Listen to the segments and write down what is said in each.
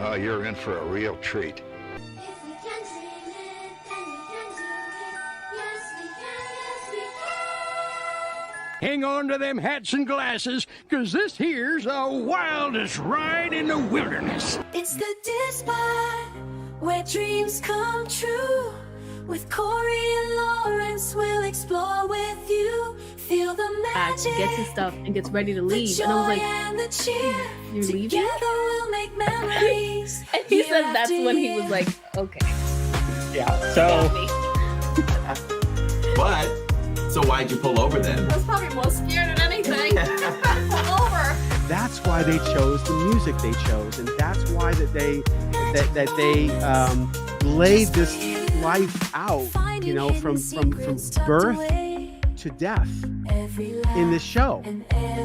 Oh, you're in for a real treat. Hang on to them hats and glasses, 'cause this here's the wildest ride in the wilderness. It's the DIZPod, where dreams come true. With Corey and Lawrence, we'll explore with you. Feel the magic. Gets his stuff and gets ready to leave. The and I was like, and the cheer. you're leaving? Together we'll make memories. And he said that's when he was like, okay. Yeah, so... But, so why'd you pull over then? I was probably more scared than anything. Pull over. That's why they chose the music they chose, and that's why that they laid this life out, you know, from birth to death in this show.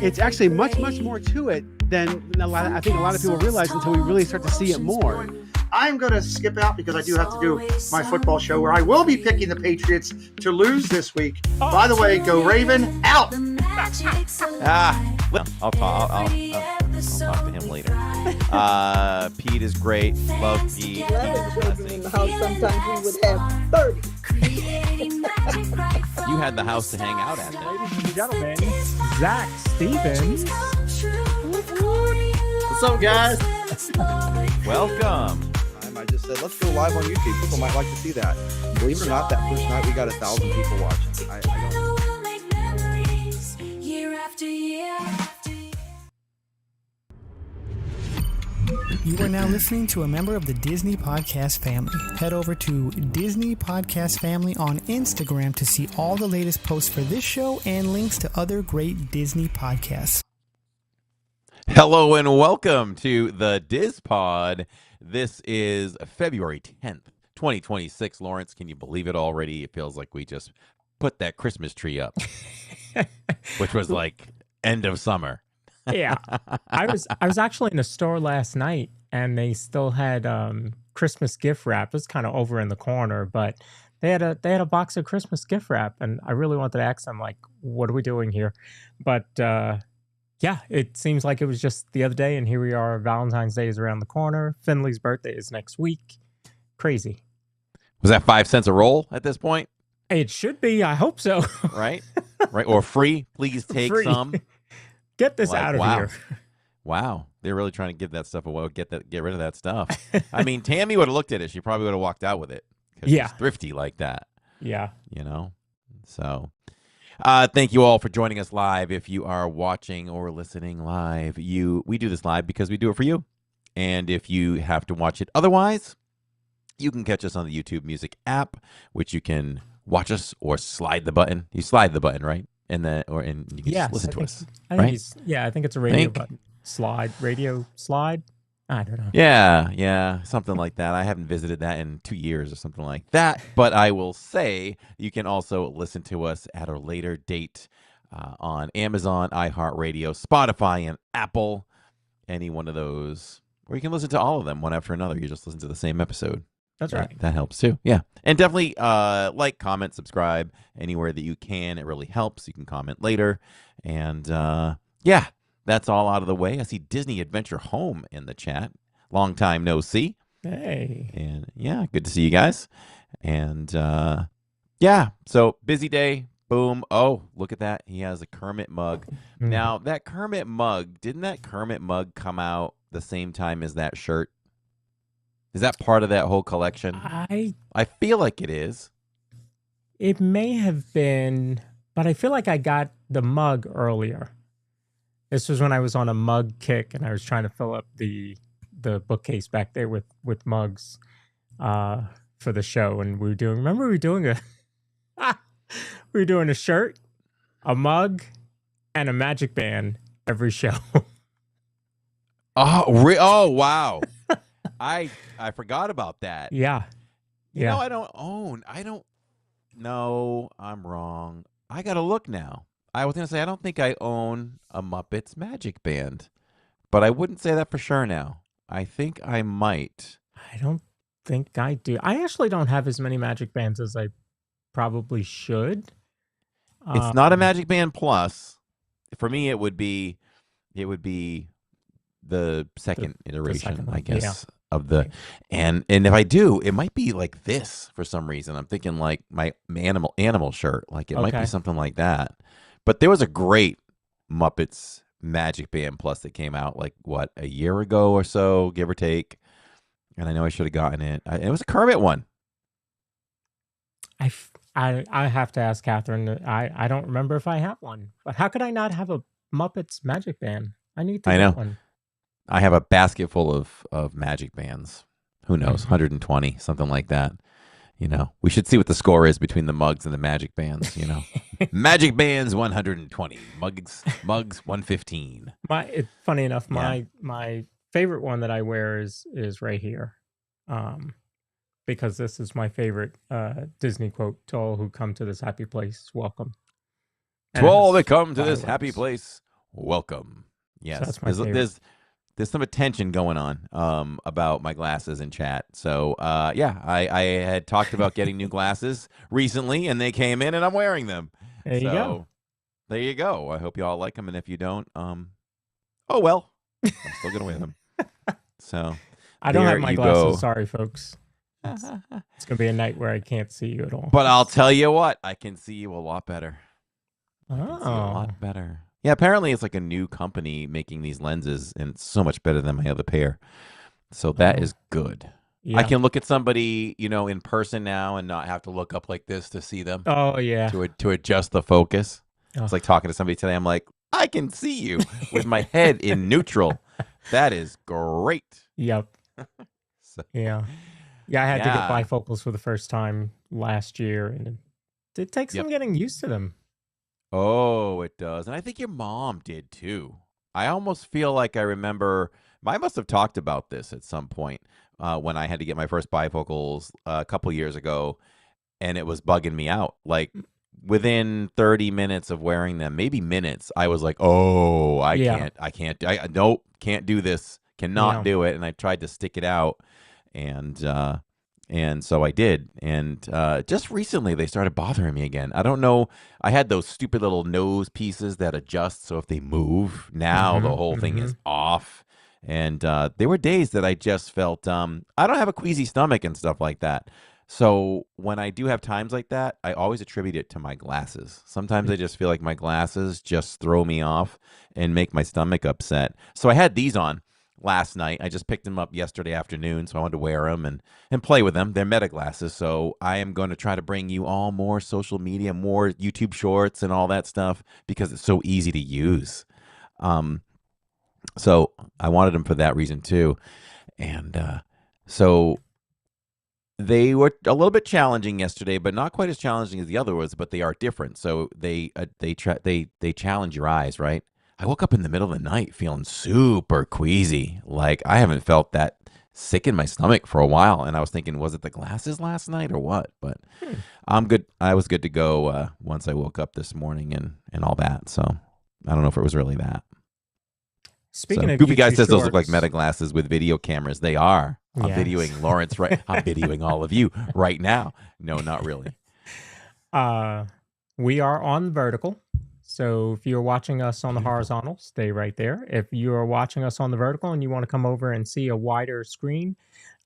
It's actually much more to it than I think a lot of people realize until we really start to see it more. I'm going to skip out because I do have to do my football show where I will be picking the Patriots to lose this week. By the way, go Raven, out! I'll talk to him later. Pete is great. Love Pete. In the house, sometimes we would have 30. You had the house to hang out at. Ladies and gentlemen, Zach Stevens. What's up, guys? Welcome. I just said, let's go live on YouTube. People might like to see that. Believe it or not, that first night we got 1,000 people watching. I don't... You are now listening to a member of the Disney Podcast family. Head over to Disney Podcast Family on Instagram to see all the latest posts for this show and links to other great Disney podcasts. Hello and welcome to the DIZPod. This is February 10th, 2026. Lawrence, can you believe it already? It feels like we just put that Christmas tree up, which was like end of summer. Yeah, I was actually in the store last night, and they still had Christmas gift wrap. It was kind of over in the corner, but they had a box of Christmas gift wrap, and I really wanted to ask them, like, what are we doing here? But yeah, it seems like it was just the other day, and here we are. Valentine's Day is around the corner. Finley's birthday is next week. Crazy. Was that 5 cents a roll at this point? It should be. I hope so. Right? Right? Or free? Please take Free. some. Get this out of here. Wow. They're really trying to give that stuff away. Get rid of that stuff. I mean, Tammy would have looked at it. She probably would have walked out with it. Yeah. She's thrifty like that. Yeah. You know? So, thank you all for joining us live. If you are watching or listening live, we do this live because we do it for you. And if you have to watch it otherwise, you can catch us on the YouTube Music app, which you can watch us or slide the button. You slide the button, right? And you can just listen to us. I think it's a radio button. Radio slide. I don't know. Yeah, something like that. I haven't visited that in 2 years or something like that. But I will say you can also listen to us at a later date on Amazon, iHeartRadio, Spotify, and Apple. Any one of those. Or you can listen to all of them one after another. You just listen to the same episode. That's right. That helps too. Yeah. And definitely like, comment, subscribe anywhere that you can. It really helps. You can comment later. And yeah, that's all out of the way. I see Disney Adventure Home in the chat. Long time no see. Hey. And yeah, good to see you guys. And yeah, so busy day. Boom. Oh, look at that. He has a Kermit mug. Now, that Kermit mug, didn't that Kermit mug come out the same time as that shirt? Is that part of that whole collection? I feel like it is. It may have been, but I feel like I got the mug earlier. This was when I was on a mug kick, and I was trying to fill up the bookcase back there with mugs for the show. And we were doing a shirt, a mug, and a magic band every show. Oh, wow. I forgot about that. Yeah. You know, no, I'm wrong. I got to look now. I was going to say, I don't think I own a Muppets Magic Band, but I wouldn't say that for sure now. I think I might. I don't think I do. I actually don't have as many Magic Bands as I probably should. It's not a Magic Band Plus. For me, it would be the second iteration, I guess. of the, and if I do, it might be like this for some reason. I'm thinking like my animal shirt, like it might be something like that. But there was a great Muppets Magic Band Plus that came out like what, a year ago or so, give or take. And I know I should have gotten it. It was a Kermit one. I have to ask Catherine. I don't remember if I have one. But how could I not have a Muppets Magic Band? I need to get one. I have a basket full of Magic Bands. Who knows? 120, something like that. You know, we should see what the score is between the mugs and the Magic Bands. You know, Magic Bands 120, mugs 115. Funny enough, my favorite one that I wear is right here, because this is my favorite Disney quote: "To all who come to this happy place, welcome." To all that come to this happy place, welcome. Yes, so that's my favorite. There's some attention going on about my glasses in chat. So, yeah, I had talked about getting new glasses recently, and they came in, and I'm wearing them. There you go. There you go. I hope you all like them, and if you don't, oh, well. I'm still going to wear them. So, I don't have my glasses. Go. Sorry, folks. It's going to be a night where I can't see you at all. But I'll tell you what. I can see you a lot better. Oh. I can see a lot better. Yeah, apparently it's like a new company making these lenses, and it's so much better than my other pair. So that is good. Yeah. I can look at somebody, you know, in person now and not have to look up like this to see them. Oh, yeah. To adjust the focus. Oh. It's like talking to somebody today. I'm like, I can see you with my head in neutral. That is great. Yep. Yeah. Yeah, I had to get bifocals for the first time last year, and it takes some getting used to them. Oh, it does. And I think your mom did too. I almost feel like I remember, I must have talked about this at some point when I had to get my first bifocals a couple years ago, and it was bugging me out. Like within 30 minutes of wearing them, maybe minutes, I was like, oh, I can't do this, cannot do it. And I tried to stick it out, and so I did. And just recently, they started bothering me again. I don't know. I had those stupid little nose pieces that adjust. So if they move, now the whole thing is off. And there were days that I just felt, I don't have a queasy stomach and stuff like that. So when I do have times like that, I always attribute it to my glasses. Sometimes I just feel like my glasses just throw me off and make my stomach upset. So I had these on last night. I just picked them up yesterday afternoon, so I wanted to wear them and play with them. They're Meta glasses, so I am going to try to bring you all more social media, more YouTube shorts and all that stuff because it's so easy to use. So I wanted them for that reason too. And so they were a little bit challenging yesterday, but not quite as challenging as the other ones, but they are different. So they challenge your eyes, right? I woke up in the middle of the night feeling super queasy. Like I haven't felt that sick in my stomach for a while. And I was thinking, was it the glasses last night or what? But I'm good. I was good to go once I woke up this morning and all that. So I don't know if it was really that. Speaking of Goofy Guy says shorts, those look like Meta glasses with video cameras. They are. I'm videoing Lawrence right. I'm videoing all of you right now. No, not really. We are on vertical. So if you're watching us on the horizontal, stay right there. If you are watching us on the vertical and you want to come over and see a wider screen,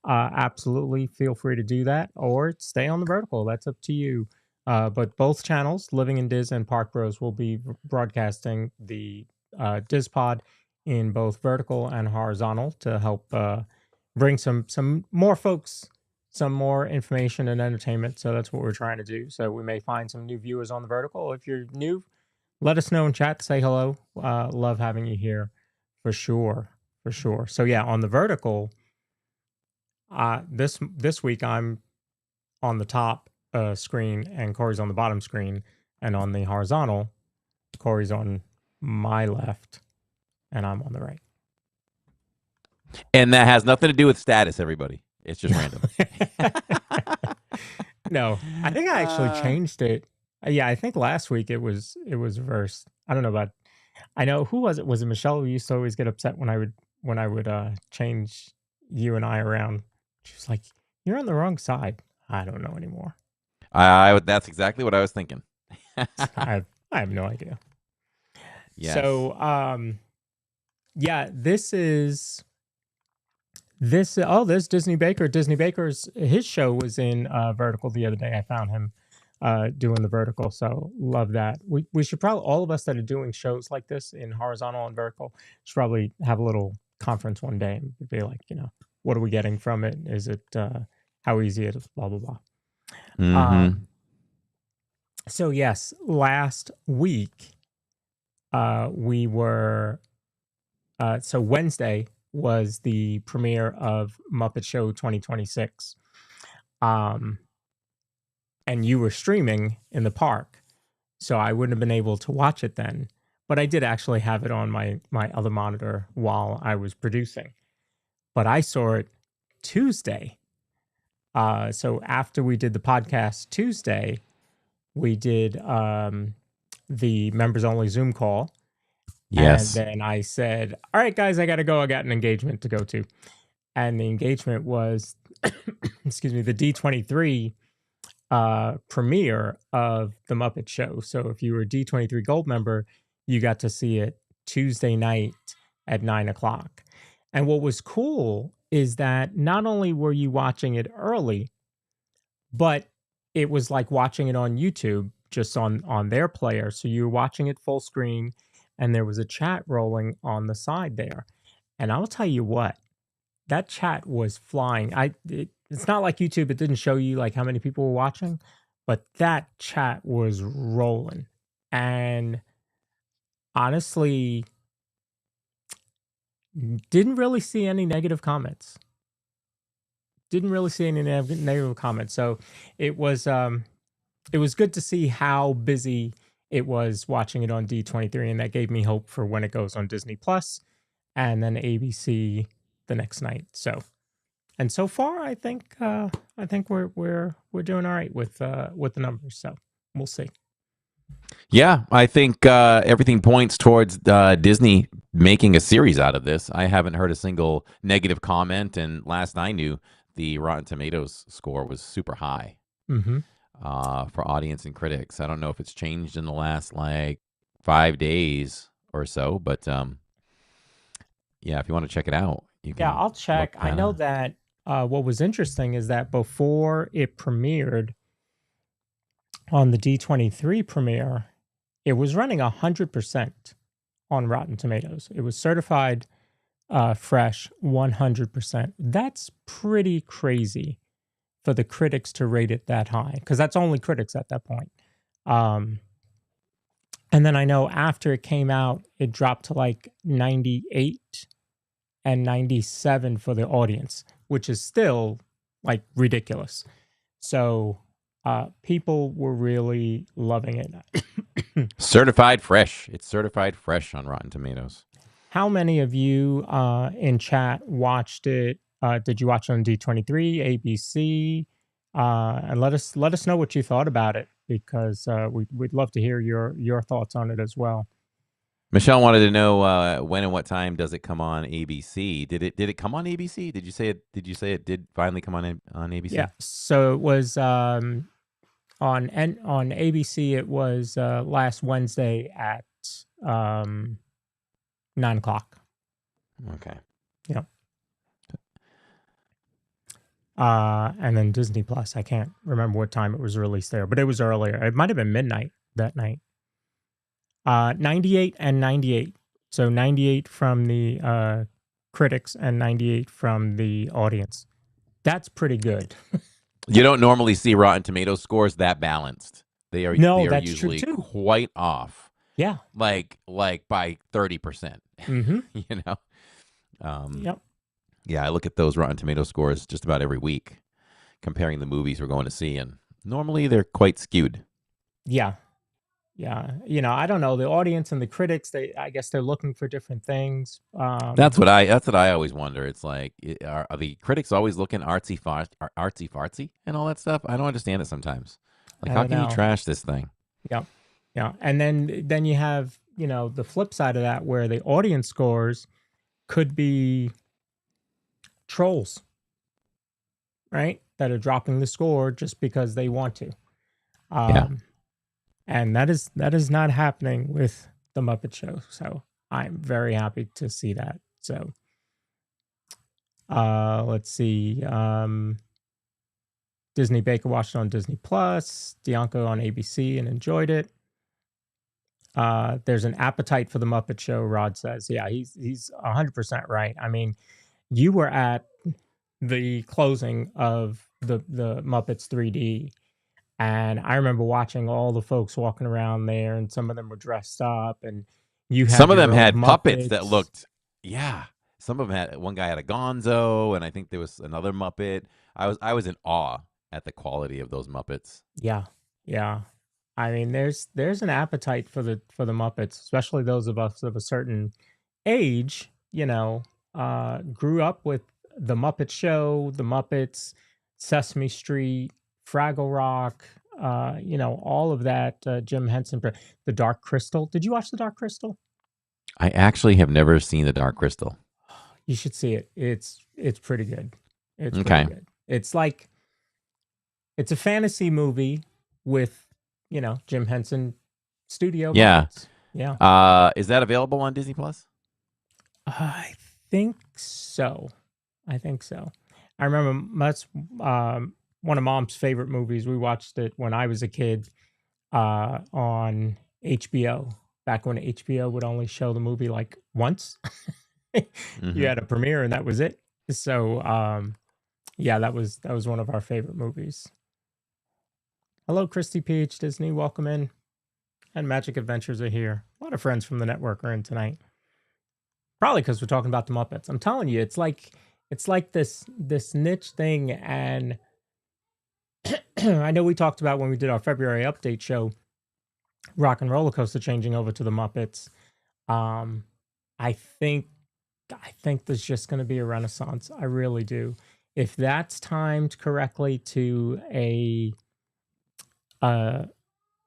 absolutely feel free to do that, or stay on the vertical. That's up to you. But both channels, Living in Diz and Park Bros, will be broadcasting the DIZPod in both vertical and horizontal to help bring some more folks some more information and entertainment. So that's what we're trying to do. So we may find some new viewers on the vertical. If you're new, let us know in chat. Say hello. Love having you here for sure. For sure. So yeah, on the vertical, this week I'm on the top screen and Corey's on the bottom screen. And on the horizontal, Corey's on my left and I'm on the right. And that has nothing to do with status, everybody. It's just random. No, I think I actually changed it. Yeah, I think last week it was reversed. I don't know about. I know who was it? Was it Michelle who used to always get upset when I would change you and I around? She was like, "You're on the wrong side." I don't know anymore. That's exactly what I was thinking. I have no idea. Yes. So yeah, this is There's Disney Baker. Disney Baker's his show was in Vertical the other day. I found him doing the Vertical, so love that. We should probably, all of us that are doing shows like this in horizontal and vertical, should probably have a little conference one day and be like, what are we getting from it? Is it how easy it is? Blah blah blah. Mm-hmm. So yes, last week we were so Wednesday was the premiere of Muppet Show 2026. And you were streaming in the park, so I wouldn't have been able to watch it then. But I did actually have it on my other monitor while I was producing. But I saw it Tuesday. So after we did the podcast Tuesday, we did the members only Zoom call. Yes. And then I said, all right, guys, I got to go. I got an engagement to go to. And the engagement was, excuse me, the D23 premiere of the Muppet Show. So if you were a D23 Gold member, you got to see it Tuesday night at 9:00. And what was cool is that not only were you watching it early, but it was like watching it on YouTube, just on their player. So you were watching it full screen, and there was a chat rolling on the side there. And I'll tell you what, that chat was flying. It's not like YouTube, it didn't show you like how many people were watching, but that chat was rolling. And honestly, didn't really see any negative comments. Negative comments. So it was good to see how busy it was watching it on D23, and that gave me hope for when it goes on Disney Plus and then ABC the next night. So, and so far, I think we're doing all right with the numbers. So we'll see. Yeah, I think everything points towards Disney making a series out of this. I haven't heard a single negative comment, and last I knew, the Rotten Tomatoes score was super high for audience and critics. I don't know if it's changed in the last like 5 days or so, but yeah, if you want to check it out, you can. Yeah, I'll check. I know that what was interesting is that before it premiered on the D23 premiere, it was running 100% on Rotten Tomatoes. It was certified fresh 100%. That's pretty crazy for the critics to rate it that high, because that's only critics at that point. And then I know after it came out, it dropped to like 98 and 97 for the audience, which is still like ridiculous. So people were really loving it. Certified fresh. It's certified fresh on Rotten Tomatoes. How many of you in chat watched it? Did you watch it on D23, ABC? And let us know what you thought about it, because we'd love to hear your thoughts on it as well. Michelle wanted to know when and what time does it come on ABC? Did it come on ABC? Did you say it did finally come on ABC? Yeah. So it was on ABC. It was last Wednesday at 9:00. Okay. Yep. And then Disney Plus, I can't remember what time it was released there, but it was earlier. It might have been midnight that night. 98 and 98. So 98 from the critics and 98 from the audience. That's pretty good. You don't normally see Rotten Tomatoes scores that balanced. They are that's usually true too. quite off. Yeah. Like by 30%. Mm-hmm. You know? Yep. Yeah, I look at those Rotten Tomato scores just about every week, comparing the movies we're going to see, and normally they're quite skewed. Yeah. Yeah. I don't know. The audience and the critics, I guess they're looking for different things. That's what I always wonder. It's like, are the critics always looking artsy fartsy and all that stuff? I don't understand it sometimes. Like, how can you trash this thing? Yeah. Yeah. And then you have, the flip side of that, where the audience scores could be trolls, right? That are dropping the score just because they want to. And that is not happening with the Muppet Show. So I'm very happy to see that. So Let's see. Disney Baker watched it on Disney Plus. Dianco on ABC and enjoyed it. There's an appetite for the Muppet Show, Rod says. Yeah, he's 100% right. I mean, you were at the closing of the Muppets 3D, and I remember watching all the folks walking around there, and some of them were dressed up, and you had some of your them own had puppets that Muppets. looked, yeah. Some of them had, one guy had a Gonzo, and I think there was another Muppet. I was in awe at the quality of those Muppets. Yeah, yeah. I mean, there's an appetite for the Muppets, especially those of us of a certain age. You know, grew up with the Muppet Show, the Muppets, Sesame Street, Fraggle Rock. You know, all of that. Jim Henson, The Dark Crystal. Did you watch The Dark Crystal? I actually have never seen The Dark Crystal. You should see it. It's pretty good. It's Okay. pretty good. It's like it's a fantasy movie with, you know, Jim Henson studio. Yeah. Muppets. Yeah. Is that available on Disney Plus? I think so. I remember that's one of Mom's favorite movies. We watched it when I was a kid on HBO. Back when HBO would only show the movie like once. You had a premiere and that was it. So yeah, that was one of our favorite movies. Hello, Christy Peach, Disney, welcome in. And Magic Adventures are here. A lot of friends from the network are in tonight. Probably because we're talking about the Muppets. I'm telling you, it's like this niche thing, and I know we talked about when we did our February update show, Rock and Roller Coaster changing over to the Muppets. I think there's just going to be a renaissance. I really do. If that's timed correctly to an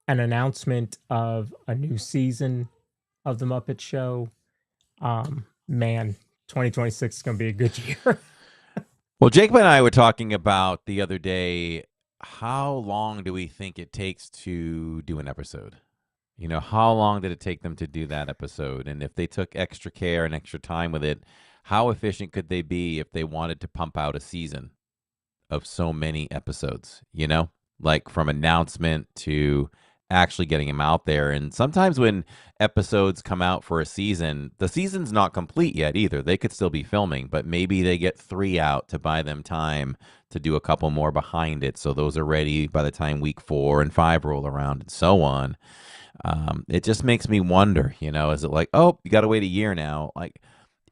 announcement of a new season of the Muppet Show, man, 2026 is going to be a good year. Well, Jacob and I were talking about the other day, how long do we think it takes to do an episode? You know, how long did it take them to do that episode? And if they took extra care and extra time with it, how efficient could they be if they wanted to pump out a season of so many episodes, you know, like from announcement to actually getting them out there? And sometimes when episodes come out for a season, the season's not complete yet either. They could still be filming, but maybe they get 3 out to buy them time to do a couple more behind it. So those are ready by the time week 4 and 5 roll around and so on. It just makes me wonder, you know, is it like, oh, you got to wait a year now? Like,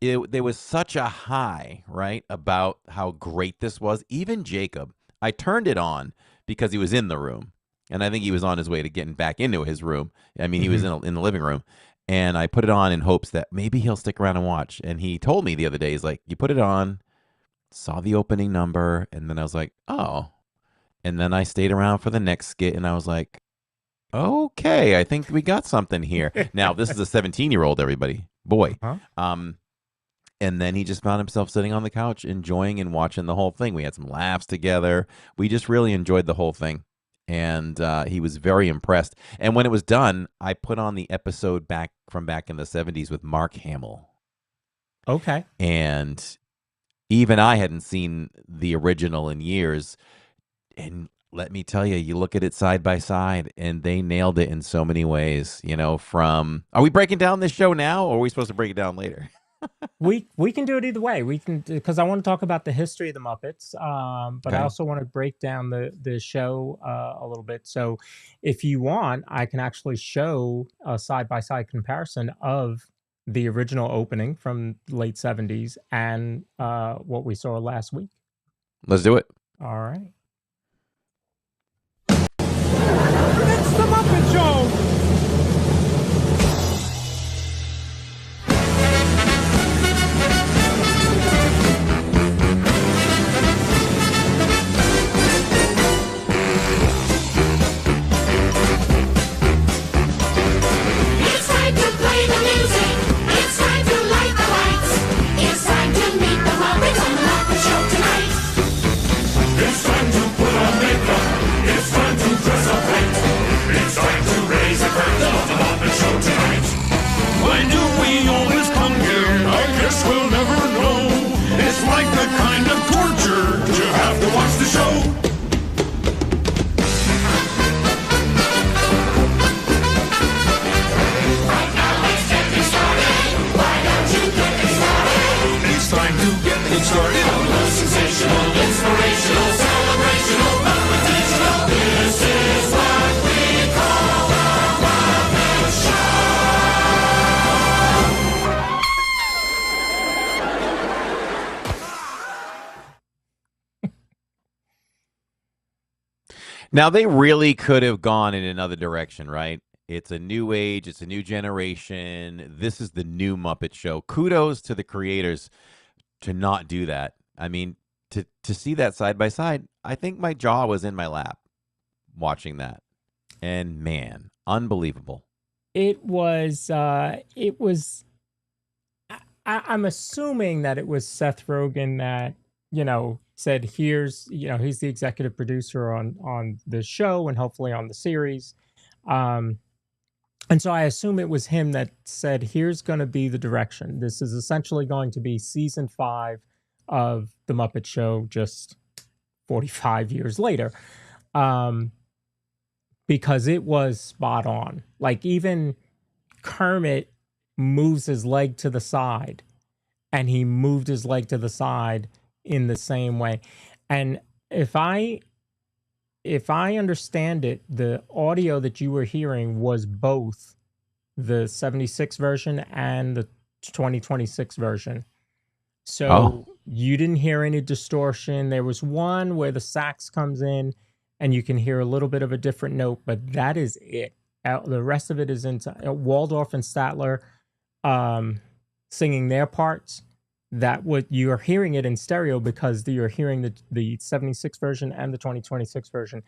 there was such a high, right, about how great this was. Even Jacob, I turned it on because he was in the room, and I think he was on his way to getting back into his room. I mean, he was in the living room, and I put it on in hopes that maybe he'll stick around and watch. And he told me the other day, he's like, you put it on, saw the opening number, and then I was like, oh. And then I stayed around for the next skit, and I was like, okay, I think we got something here. Now, this is a 17-year-old, everybody. Boy. And then he just found himself sitting on the couch, enjoying and watching the whole thing. We had some laughs together. We just really enjoyed the whole thing. And he was very impressed. And when it was done, I put on the episode back in the 70s with Mark Hamill. Okay. And even I hadn't seen the original in years. And let me tell you, you look at it side by side, and they nailed it in so many ways. You know, are we breaking down this show now, or are we supposed to break it down later? We can do it either way. We can, because I want to talk about the history of the Muppets, but I also want to break down the show a little bit. So if you want, I can actually show a side-by-side comparison of the original opening from late 70s and what we saw last week. Let's do it. All right. It's the Muppet Show! It's time to play the music. It's time to light the lights. It's time to meet the Muppets on the Muppet Show tonight. It's time to Now, they really could have gone in another direction, right? It's a new age. It's a new generation. This is the new Muppet Show. Kudos to the creators to not do that. I mean, to see that side by side, I think my jaw was in my lap watching that. And man, unbelievable. It was. I'm assuming that it was Seth Rogen that said, "Here's he's the executive producer on the show and hopefully on the series." And so I assume it was him that said, "Here's going to be the direction. This is essentially going to be season 5 of the Muppet Show, just 45 years later." Because it was spot on. Like, even Kermit moves his leg to the side, and he moved his leg to the side in the same way. And if I understand it, the audio that you were hearing was both the 76 version and the 2026 version. So you didn't hear any distortion. There was one where the sax comes in and you can hear a little bit of a different note, but that is it. The rest of it is into Waldorf and Statler singing their parts. That what you're hearing it in stereo because you're hearing the 76 version and the 2026 version,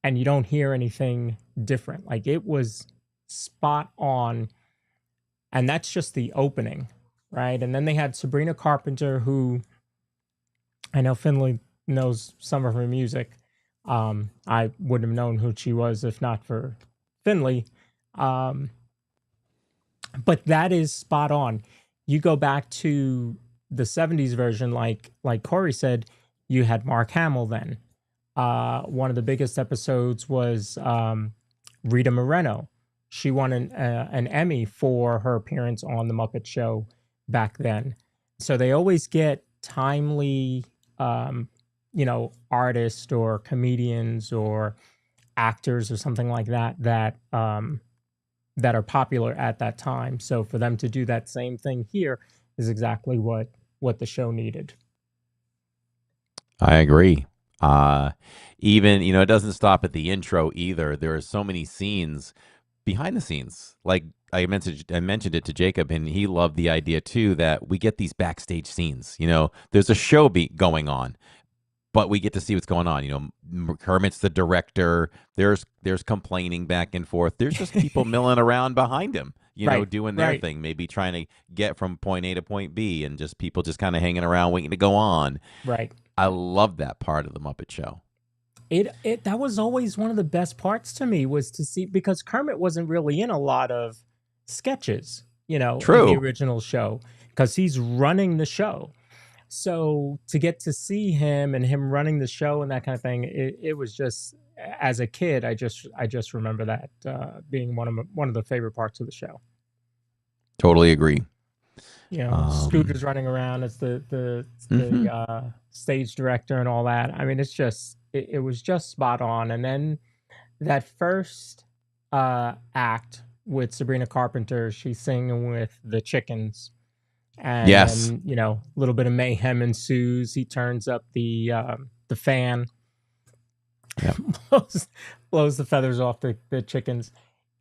and you don't hear anything different. Like, it was spot on, and that's just the opening, right? And then they had Sabrina Carpenter, who I know Finley knows some of her music. I wouldn't have known who she was if not for Finley. But that is spot on. You go back to the 70s version, like Corey said, you had Mark Hamill then. One of the biggest episodes was Rita Moreno. She won an Emmy for her appearance on The Muppet Show back then. So they always get timely, artists or comedians or actors or something like that that are popular at that time. So for them to do that same thing here is exactly what the show needed. I agree. Even, it doesn't stop at the intro either. There are so many scenes behind the scenes. Like I mentioned it to Jacob, and he loved the idea too that we get these backstage scenes. There's a show going on, but we get to see what's going on. Kermit's the director. There's complaining back and forth. There's just people milling around behind him, doing their thing, maybe trying to get from point A to point B, and just people just kind of hanging around waiting to go on. Right. I love that part of the Muppet Show. That was always one of the best parts to me, was to see, because Kermit wasn't really in a lot of sketches, True. in the original show, because he's running the show. So to get to see him and him running the show and that kind of thing, it was just, as a kid, I just remember that being one of the favorite parts of the show. Totally agree. Scooter's running around as the stage director and all that. I mean, it's just it was just spot on. And then that first act with Sabrina Carpenter, she's singing with the chickens. And yes, then, a little bit of mayhem ensues. He turns up the fan, yep. blows the feathers off the chickens.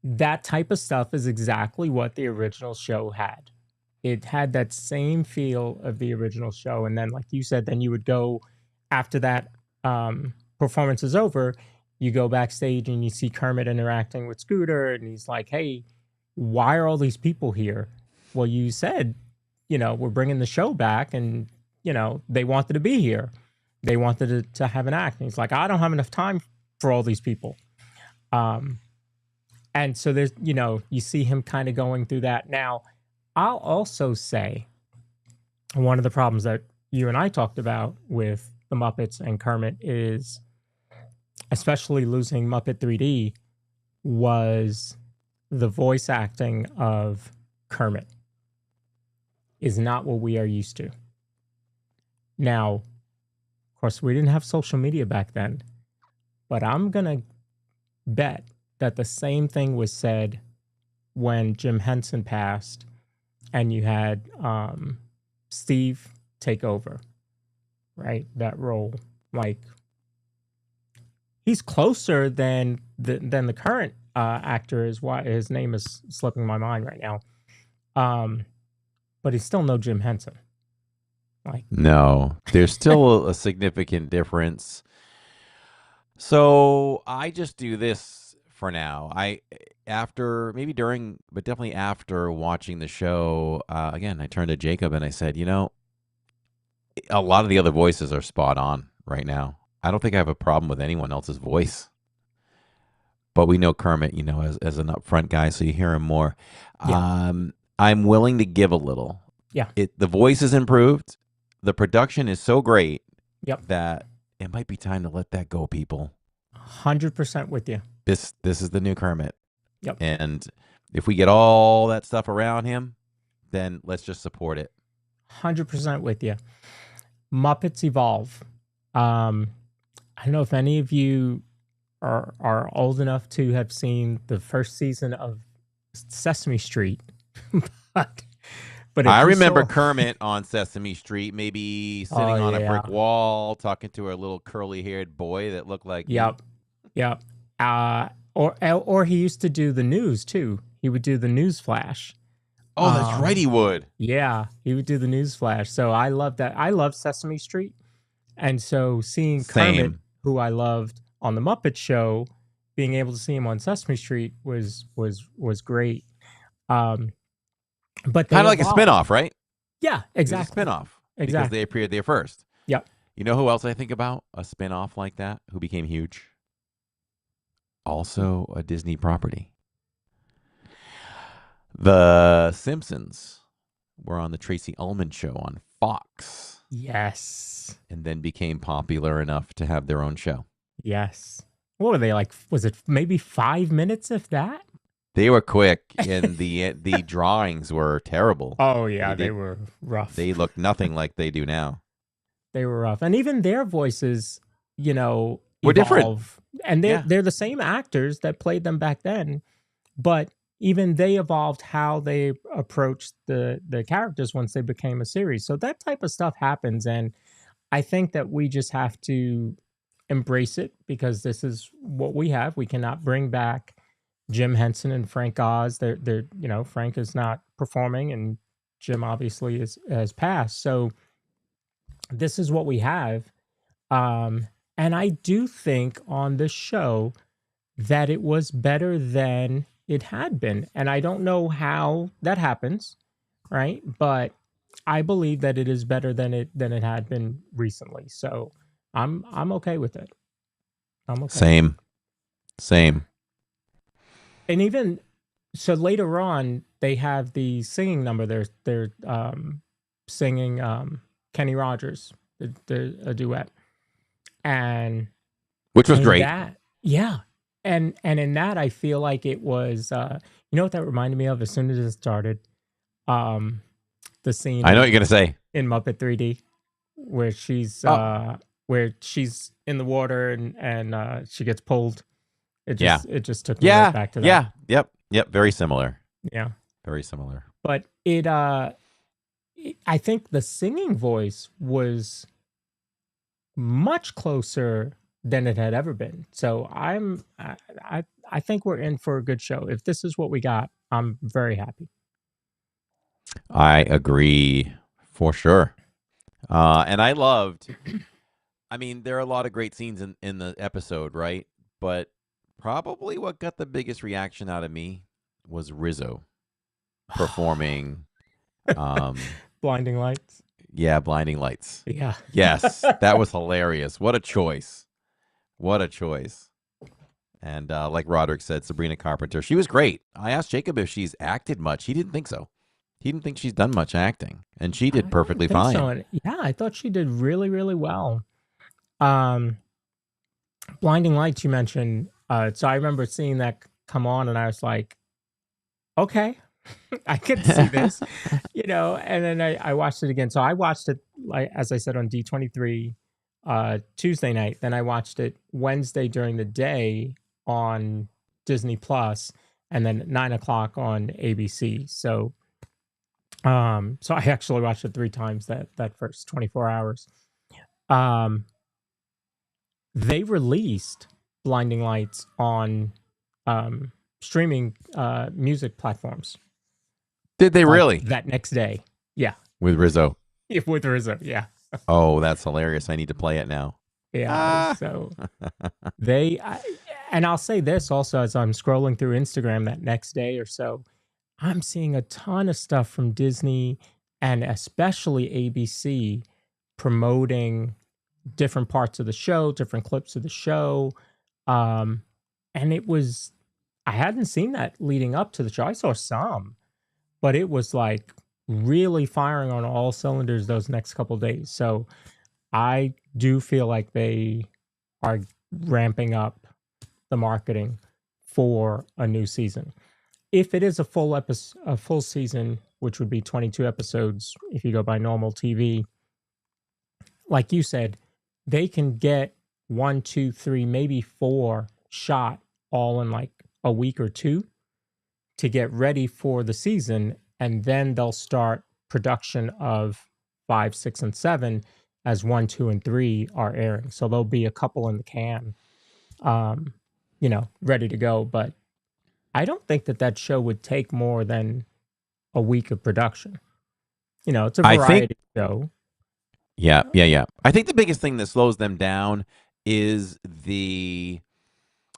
That type of stuff is exactly what the original show had. It had that same feel of the original show. And then, like you said, then you would go, after that performance is over, you go backstage and you see Kermit interacting with Scooter, and he's like, "Hey, why are all these people here?" Well, you said, we're bringing the show back, and, they wanted to be here. They wanted to have an act. And he's like, "I don't have enough time for all these people." And so there's, you see him kind of going through that. Now, I'll also say one of the problems that you and I talked about with the Muppets and Kermit is, especially losing Muppet 3D, was the voice acting of Kermit is not what we are used to. Now, of course, we didn't have social media back then, but I'm going to bet that the same thing was said when Jim Henson passed and you had Steve take over, right? That role. Like, he's closer than the current actor is. Why his name is slipping my mind right now. But he's still no Jim Henson. Like, No, there's still a significant difference. So I just do this for now. After maybe during, but definitely after watching the show, again, I turned to Jacob and I said, a lot of the other voices are spot on right now. I don't think I have a problem with anyone else's voice. But we know Kermit, as an upfront guy, so you hear him more. Yeah. I'm willing to give a little. Yeah. The voice is improved. The production is so great that it might be time to let that go, people. 100% with you. This is the new Kermit. Yep. And if we get all that stuff around him, then let's just support it. 100% with you. Muppets Evolve. I don't know if any of you are old enough to have seen the first season of Sesame Street, but I remember Kermit on Sesame Street, maybe sitting on a brick wall, talking to a little curly-haired boy that looked like me. Yep. Or he used to do the news too. He would do the news flash. Oh, that's right, he would. Yeah, he would do the news flash. So I love that. I love Sesame Street, and so seeing Kermit, who I loved on the Muppet Show, being able to see him on Sesame Street was great. But kind of like a spinoff, right? Yeah, exactly. Spinoff, exactly, because they appeared there first. Yep. You know who else I think about a spinoff like that who became huge? Also a Disney property. The Simpsons were on the Tracy Ullman Show on Fox. Yes. And then became popular enough to have their own show. Yes. What were they like? Was it maybe 5 minutes, if that? They were quick, and the drawings were terrible. Oh yeah, they were rough. They looked nothing like they do now. They were rough, and even their voices, were different. And they're the same actors that played them back then, but even they evolved how they approached the characters once they became a series. So that type of stuff happens, and I think that we just have to embrace it because this is what we have. We cannot bring back Jim Henson and Frank Oz. They're Frank is not performing, and Jim obviously has passed. So this is what we have. And I do think on this show that it was better than it had been. And I don't know how that happens, right? But I believe that it is better than it had been recently. So I'm okay with it. I'm okay. Same. And even so later on, they have the singing number. They're singing Kenny Rogers, a duet. And which was great. Yeah. And in that, I feel like it was, you know what that reminded me of as soon as it started? The scene. I know what you're going to say. In Muppet 3D, where she's in the water and she gets pulled. It just took me right back to that. Yep. Very similar. Yeah. Very similar. But I think the singing voice was much closer than it had ever been. So I think we're in for a good show. If this is what we got, I'm very happy. I agree for sure. And I loved, there are a lot of great scenes in the episode, right? But probably what got the biggest reaction out of me was Rizzo performing Blinding Lights. Yeah, Blinding Lights. Yeah. Yes, that was hilarious. What a choice. And like Roderick said, Sabrina Carpenter, she was great. I asked Jacob if she's acted much. He didn't think so. He didn't think she's done much acting, and she did perfectly fine. So. Yeah, I thought she did really, really well. Blinding Lights, you mentioned. So I remember seeing that come on, and I was like, okay, I can see this, and then I watched it again. So I watched it, like, as I said, on D23 Tuesday night. Then I watched it Wednesday during the day on Disney Plus, and then at 9:00 on ABC. So I actually watched it 3 times that first 24 hours. They released Blinding Lights on streaming music platforms. Did they really? That next day. Yeah. With Rizzo. If with Rizzo, yeah. Oh, that's hilarious. I need to play it now. Yeah. So and I'll say this also as I'm scrolling through Instagram that next day or so, I'm seeing a ton of stuff from Disney and especially ABC promoting different parts of the show, different clips of the show. And I hadn't seen that leading up to the show. I saw some, but it was like really firing on all cylinders those next couple of days. So I do feel like they are ramping up the marketing for a new season. If it is a full season, which would be 22 episodes if you go by normal TV, like you said, they can get 1, 2, 3, maybe 4 shot all in like a week or two to get ready for the season, and then they'll start production of 5, 6, and 7 as 1, 2, and 3 are airing. So there'll be a couple in the can, ready to go. But I don't think that show would take more than a week of production. It's a variety show. Yeah. I think the biggest thing that slows them down is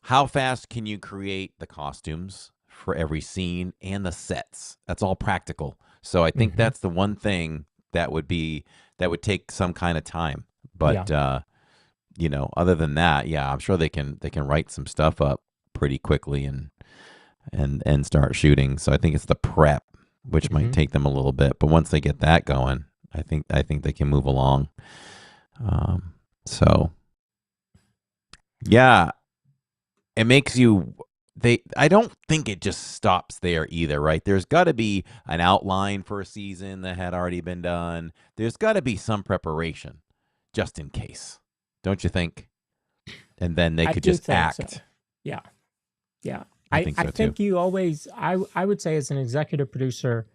how fast can you create the costumes for every scene and the sets. That's all practical. So I think that's the one thing that would take some kind of time. But other than that, I'm sure they can write some stuff up pretty quickly and start shooting. So I think it's the prep, which might take them a little bit, but once they get that going, I think they can move along. It makes you. I don't think it just stops there either, right? There's got to be an outline for a season that had already been done. There's got to be some preparation, just in case, don't you think? And then they could just act. So. Yeah. I think you always. I would say as an executive producer,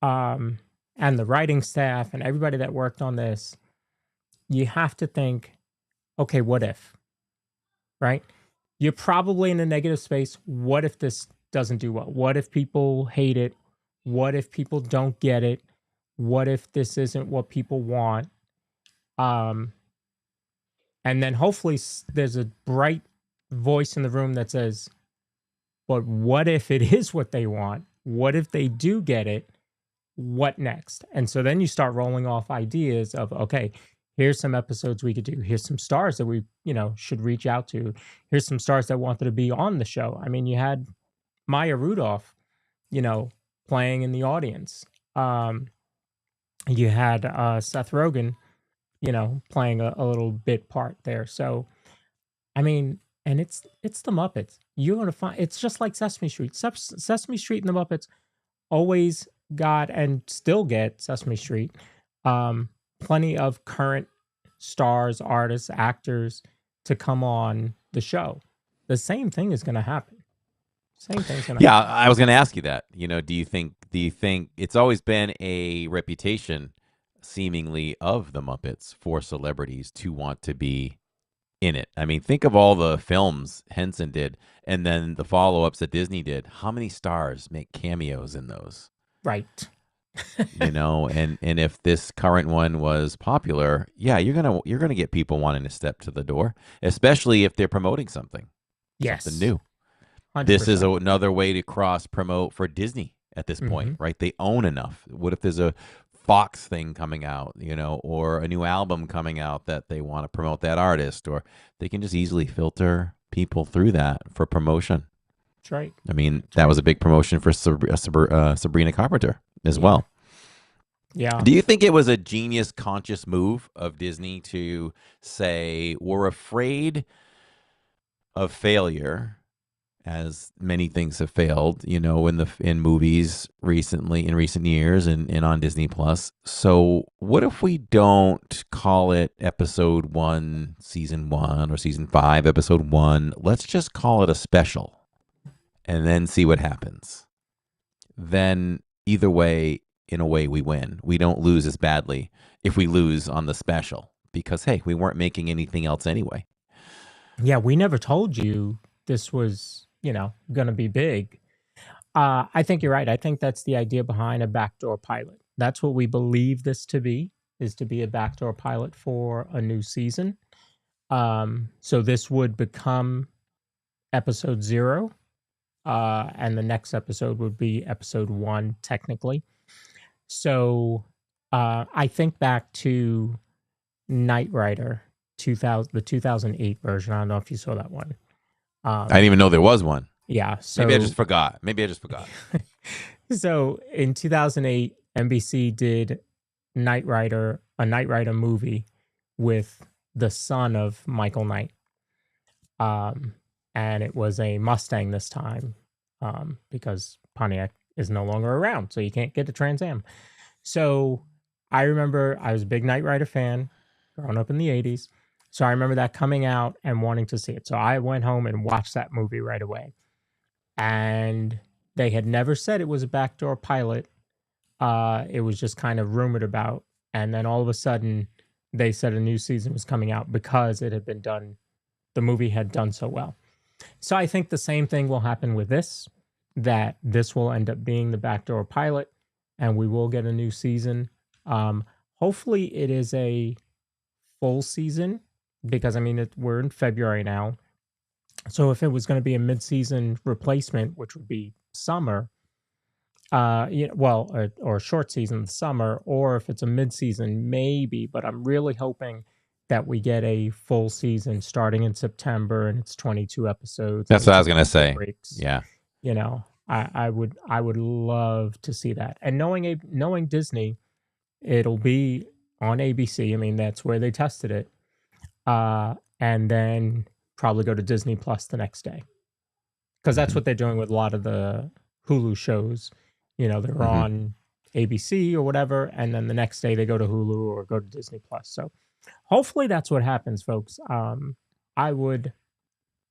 and the writing staff and everybody that worked on this, you have to think, okay, what if? Right? You're probably in a negative space. What if this doesn't do well? What if people hate it? What if people don't get it? What if this isn't what people want? And then hopefully there's a bright voice in the room that says, but what if it is what they want? What if they do get it? What next? And so then you start rolling off ideas of, okay, here's some episodes we could do. Here's some stars that we, should reach out to. Here's some stars that wanted to be on the show. I mean, you had Maya Rudolph, playing in the audience. You had Seth Rogen, playing a little bit part there. So, I mean, and it's the Muppets. You're going to find, it's just like Sesame Street. Sesame Street and the Muppets always got and still get Sesame Street. Plenty of current stars, artists, actors to come on the show. The same thing is going to happen. Same thing's going to happen. I was going to ask you that. Do you think it's always been a reputation, seemingly, of the Muppets for celebrities to want to be in it? I mean, think of all the films Henson did, and then the follow-ups that Disney did. How many stars make cameos in those? Right. And if this current one was popular, you're gonna get people wanting to step to the door, especially if they're promoting something Yes. new. 100%. This is another way to cross promote for Disney at this point, right? They own enough. What if there's a Fox thing coming out, or a new album coming out that they want to promote that artist, or they can just easily filter people through that for promotion. That's right. I mean, that was a big promotion for Sabrina Carpenter as well. Yeah. Do you think it was a genius, conscious move of Disney to say, we're afraid of failure, as many things have failed, in movies recently, in recent years, and on Disney Plus. So what if we don't call it episode 1, season 1, or season 5, episode 1? Let's just call it a special and then see what happens. Then either way, in a way, we win. We don't lose as badly if we lose on the special because, hey, we weren't making anything else anyway. Yeah, we never told you this was, going to be big. I think you're right. I think that's the idea behind a backdoor pilot. That's what we believe this to be, is to be a backdoor pilot for a new season. So this would become episode 0, and the next episode would be episode 1, technically. So I think back to Knight Rider, the 2008 version. I don't know if you saw that one. I didn't even know there was one. Yeah. So Maybe I just forgot. So in 2008, NBC did a Knight Rider movie with the son of Michael Knight. And it was a Mustang this time, because Pontiac is no longer around, so you can't get a Trans Am. So I remember I was a big Knight Rider fan growing up in the 80s. So I remember that coming out and wanting to see it. So I went home and watched that movie right away. And they had never said it was a backdoor pilot. It was just kind of rumored about. And then all of a sudden, they said a new season was coming out because it had been done. The movie had done so well. So I think the same thing will happen with this, that this will end up being the backdoor pilot and we will get a new season. Hopefully it is a full season, because we're in February now. So if it was going to be a mid-season replacement, which would be summer, or short season summer, or if it's a mid-season, maybe. But I'm really hoping that we get a full season starting in September, and it's 22 episodes. That's what I was going to say. Breaks. Yeah. I would love to see that. And knowing Disney, it'll be on ABC. That's where they tested it. And then probably go to Disney Plus the next day, because that's what they're doing with a lot of the Hulu shows. They're on ABC or whatever, and then the next day they go to Hulu or go to Disney Plus. So hopefully that's what happens, folks. I would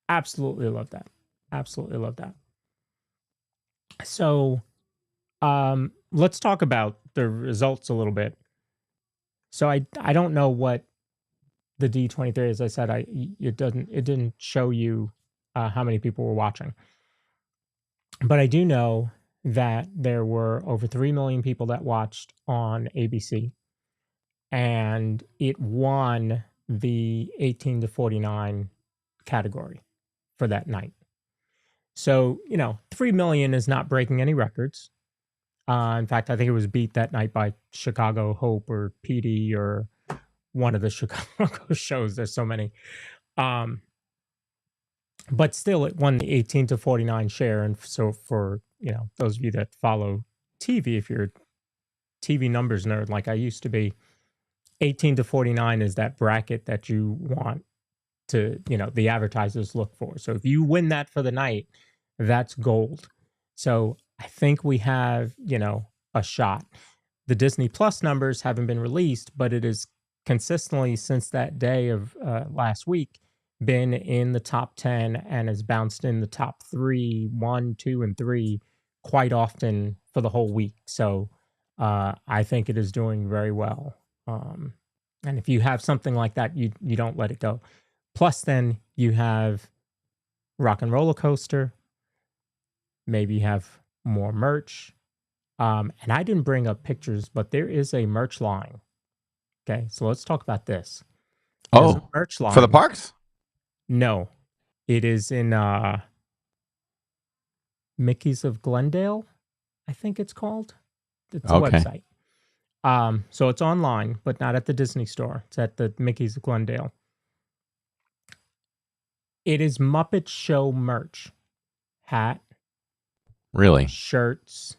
absolutely love that. Absolutely love that. So let's talk about the results a little bit. So I don't know what the D23, as I said, it didn't show you how many people were watching, but I do know that there were over 3 million people that watched on ABC, and it won the 18 to 49 category for that night. So 3 million is not breaking any records. In fact, I think it was beat that night by Chicago Hope or PD or one of the Chicago shows. There's so many. But still, it won the 18 to 49 share. And so for, those of you that follow TV, if you're a TV numbers nerd like I used to be, 18 to 49 is that bracket that you want to, the advertisers look for. So if you win that for the night, that's gold. So I think we have, a shot. The Disney Plus numbers haven't been released, but it is consistently since that day of last week been in the top 10 and has bounced in the top 3, 1, 2, and 3 quite often for the whole week. So I think it is doing very well. And if you have something like that, you don't let it go. Plus, then you have Rock and Roller Coaster. Maybe you have more merch. And I didn't bring up pictures, but there is a merch line. Okay, so let's talk about this. There's a merch line for the parks? No, it is in Mickey's of Glendale, I think it's called. It's a website. So it's online, but not at the Disney store. It's at the Mickey's of Glendale. It is Muppet Show merch. Hat. Really? Shirts.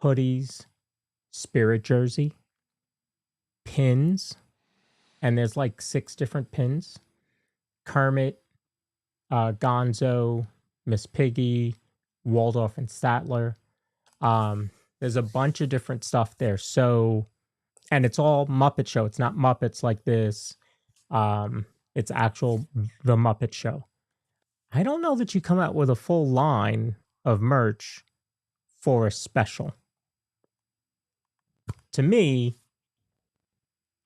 Hoodies. Spirit jersey. Pins. And there's like 6 different pins. Kermit. Gonzo. Miss Piggy. Waldorf and Statler. There's a bunch of different stuff there. So, and it's all Muppet Show. It's not Muppets like this. It's actual The Muppet Show. I don't know that you come out with a full line of merch for a special. To me,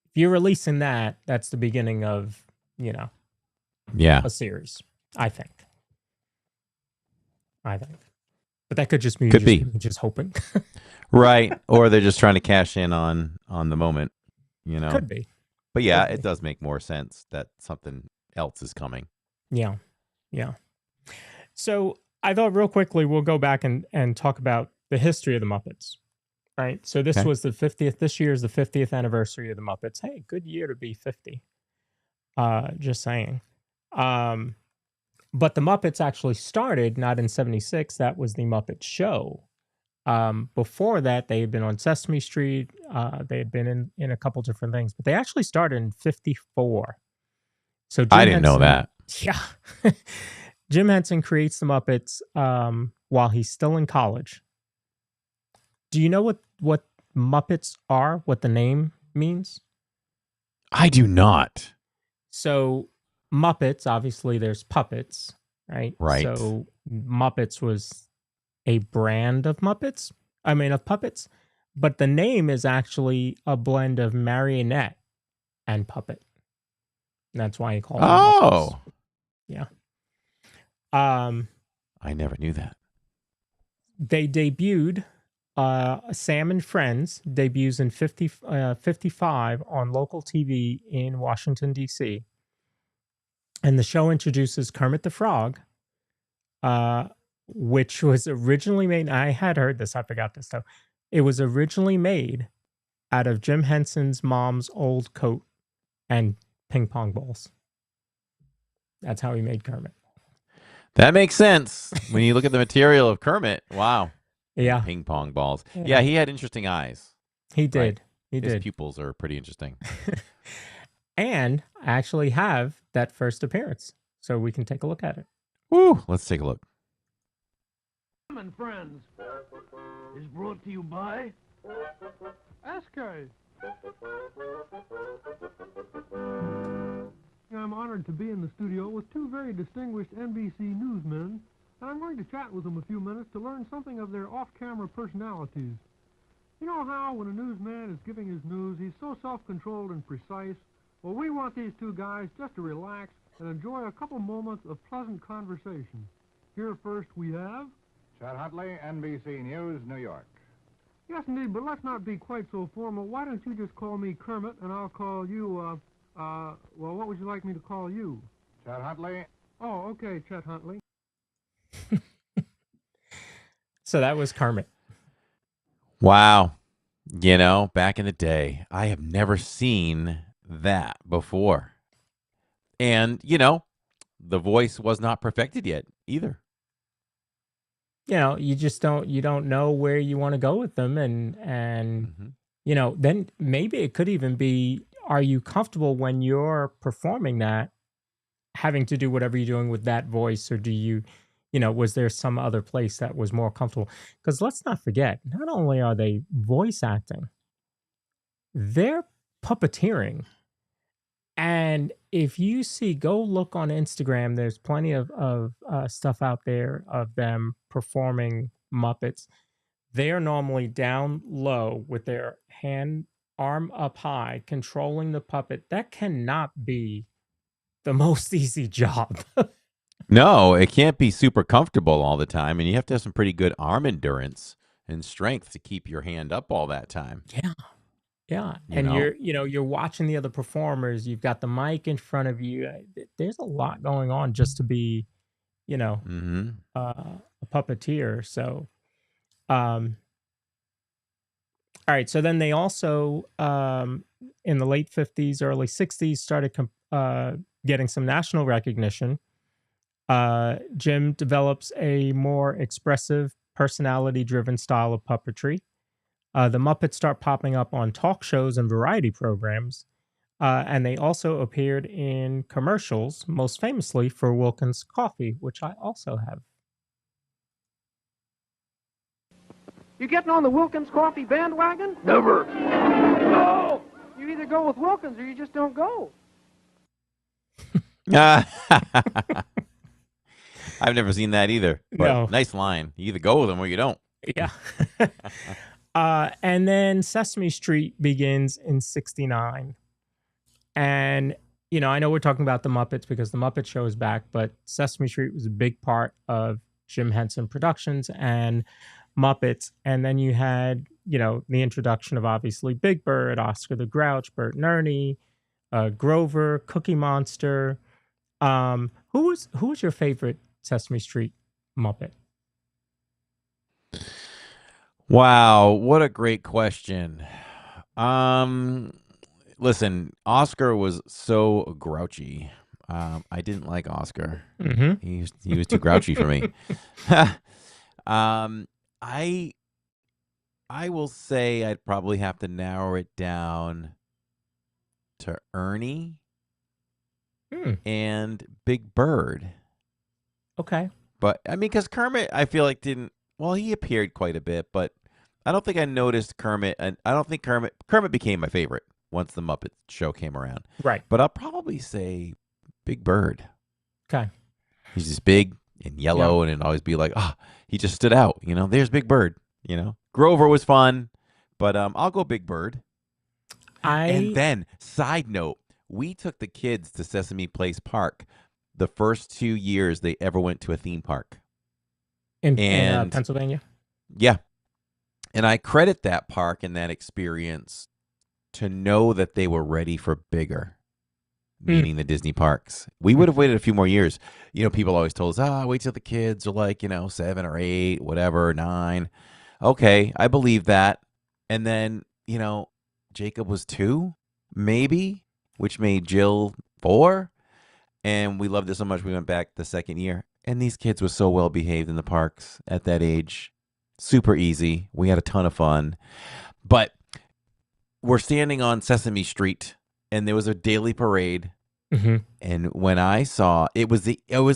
if you're releasing that, that's the beginning of, Yeah. a series. I think. But that could just be just hoping. Right. Or they're just trying to cash in on the moment, Could be. But yeah, Could it be. does make more sense that something else is coming. Yeah. So I thought real quickly we'll go back and talk about the history of the Muppets. Right. So this was the 50th. This year is the 50th anniversary of the Muppets. Hey, good year to be 50. Just saying. But the Muppets actually started not in 76. That was the Muppet Show. Before that, they had been on Sesame Street. They had been in a couple different things, but they actually started in 54. So I didn't know that. Yeah. Jim Henson creates the Muppets while he's still in college. Do you know what Muppets are? What the name means? I do not. So Muppets, obviously there's puppets, right? Right. So Muppets was a brand of puppets, but the name is actually a blend of marionette and puppet. That's why you call them Muppets. Yeah. I never knew that. They debuted, Sam and Friends debuts in 55 on local TV in Washington, D.C. And the show introduces Kermit the Frog, which was originally made. I had heard this. I forgot this, though. It was originally made out of Jim Henson's mom's old coat and ping pong balls. That's how he made Kermit. That makes sense when you look at the material of Kermit. Wow. Yeah. Ping pong balls. Yeah, he had interesting eyes. He did. Right? His pupils are pretty interesting. And I actually have that first appearance, so we can take a look at it. Woo! Let's take a look. And Friends is brought to you by SK. I'm honored to be in the studio with two very distinguished NBC newsmen, and I'm going to chat with them a few minutes to learn something of their off-camera personalities. You know how when a newsman is giving his news, he's so self-controlled and precise? Well, we want these two guys just to relax and enjoy a couple moments of pleasant conversation. Here first we have... Chet Huntley, NBC News, New York. Yes, indeed, but let's not be quite so formal. Why don't you just call me Kermit, and I'll call you, well, what would you like me to call you? Chet Huntley. Oh, okay, Chet Huntley. So that was Kermit. Wow. Back in the day, I have never seen that before. And, the voice was not perfected yet either. You just don't know where you want to go with them. And then maybe it could even be, are you comfortable when you're performing that, having to do whatever you're doing with that voice? Or do you, was there some other place that was more comfortable? Because let's not forget, not only are they voice acting, they're puppeteering. And if you go look on Instagram, there's plenty of stuff out there of them performing Muppets. They are normally down low with their arm up high, controlling the puppet. That cannot be the most easy job. No, it can't be super comfortable all the time. And you have to have some pretty good arm endurance and strength to keep your hand up all that time. Yeah. Yeah. And you're watching the other performers. You've got the mic in front of you. There's a lot going on just to be, a puppeteer. So, all right. So then they also, in the late 50s, early 60s, started getting some national recognition. Jim develops a more expressive, personality-driven style of puppetry. The Muppets start popping up on talk shows and variety programs, and they also appeared in commercials, most famously for Wilkins Coffee, which I also have. You getting on the Wilkins Coffee bandwagon? Never. No! You either go with Wilkins or you just don't go. I've never seen that either. But No. Nice line. You either go with them or you don't. Yeah. And then Sesame Street begins in 69. And I know we're talking about the Muppets because the Muppet Show is back, but Sesame Street was a big part of Jim Henson Productions and Muppets. And then you had, the introduction of obviously Big Bird, Oscar the Grouch, Bert and Ernie, Grover, Cookie Monster. Who was your favorite Sesame Street Muppet? Wow, what a great question. Listen, Oscar was so grouchy. I didn't like Oscar. Mm-hmm. He was too grouchy for me. I will say I'd probably have to narrow it down to Ernie and Big Bird. Okay. But I mean, because Kermit, I feel like he appeared quite a bit, but I don't think I noticed Kermit, and I don't think Kermit became my favorite once the Muppet Show came around. Right. But I'll probably say Big Bird. Okay. He's just big and yellow, and it'd always be like, he just stood out. There's Big Bird. Grover was fun, but I'll go Big Bird. And then, side note, we took the kids to Sesame Place Park the first 2 years they ever went to a theme park. In Pennsylvania? Yeah. And I credit that park and that experience to know that they were ready for bigger, meaning the Disney parks. We would have waited a few more years. People always told us, wait till the kids are like, 7 or 8, whatever, 9. Okay, I believe that. And then, Jacob was 2, maybe, which made Jill 4. And we loved it so much we went back the second year. And these kids were so well behaved in the parks at that age. Super easy. We had a ton of fun. But we're standing on Sesame Street, and there was a daily parade. Mm-hmm. And when I saw it was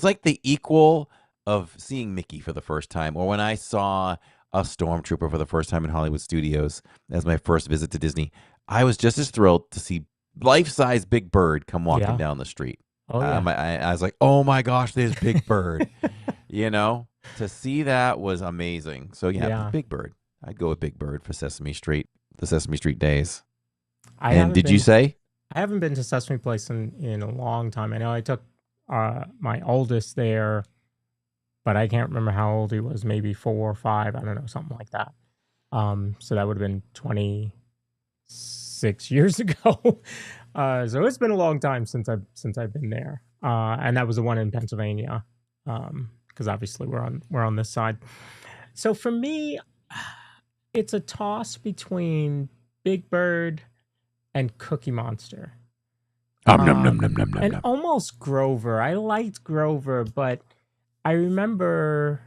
like the equal of seeing Mickey for the first time, or when I saw a Stormtrooper for the first time in Hollywood Studios as my first visit to Disney. I was just as thrilled to see life-size Big Bird come walking down the street. Oh, yeah. I was like, oh my gosh, there's Big Bird. To see that was amazing. So yeah, Big Bird. I'd go with Big Bird for Sesame Street, the Sesame Street days. You say? I haven't been to Sesame Place in a long time. I know I took my oldest there, but I can't remember how old he was, maybe 4 or 5. I don't know, something like that. So that would have been 26 years ago. So it's been a long time since I've been there. And that was the one in Pennsylvania. Because obviously we're on this side. So for me, it's a toss between Big Bird and Cookie Monster. And almost Grover. I liked Grover, but I remember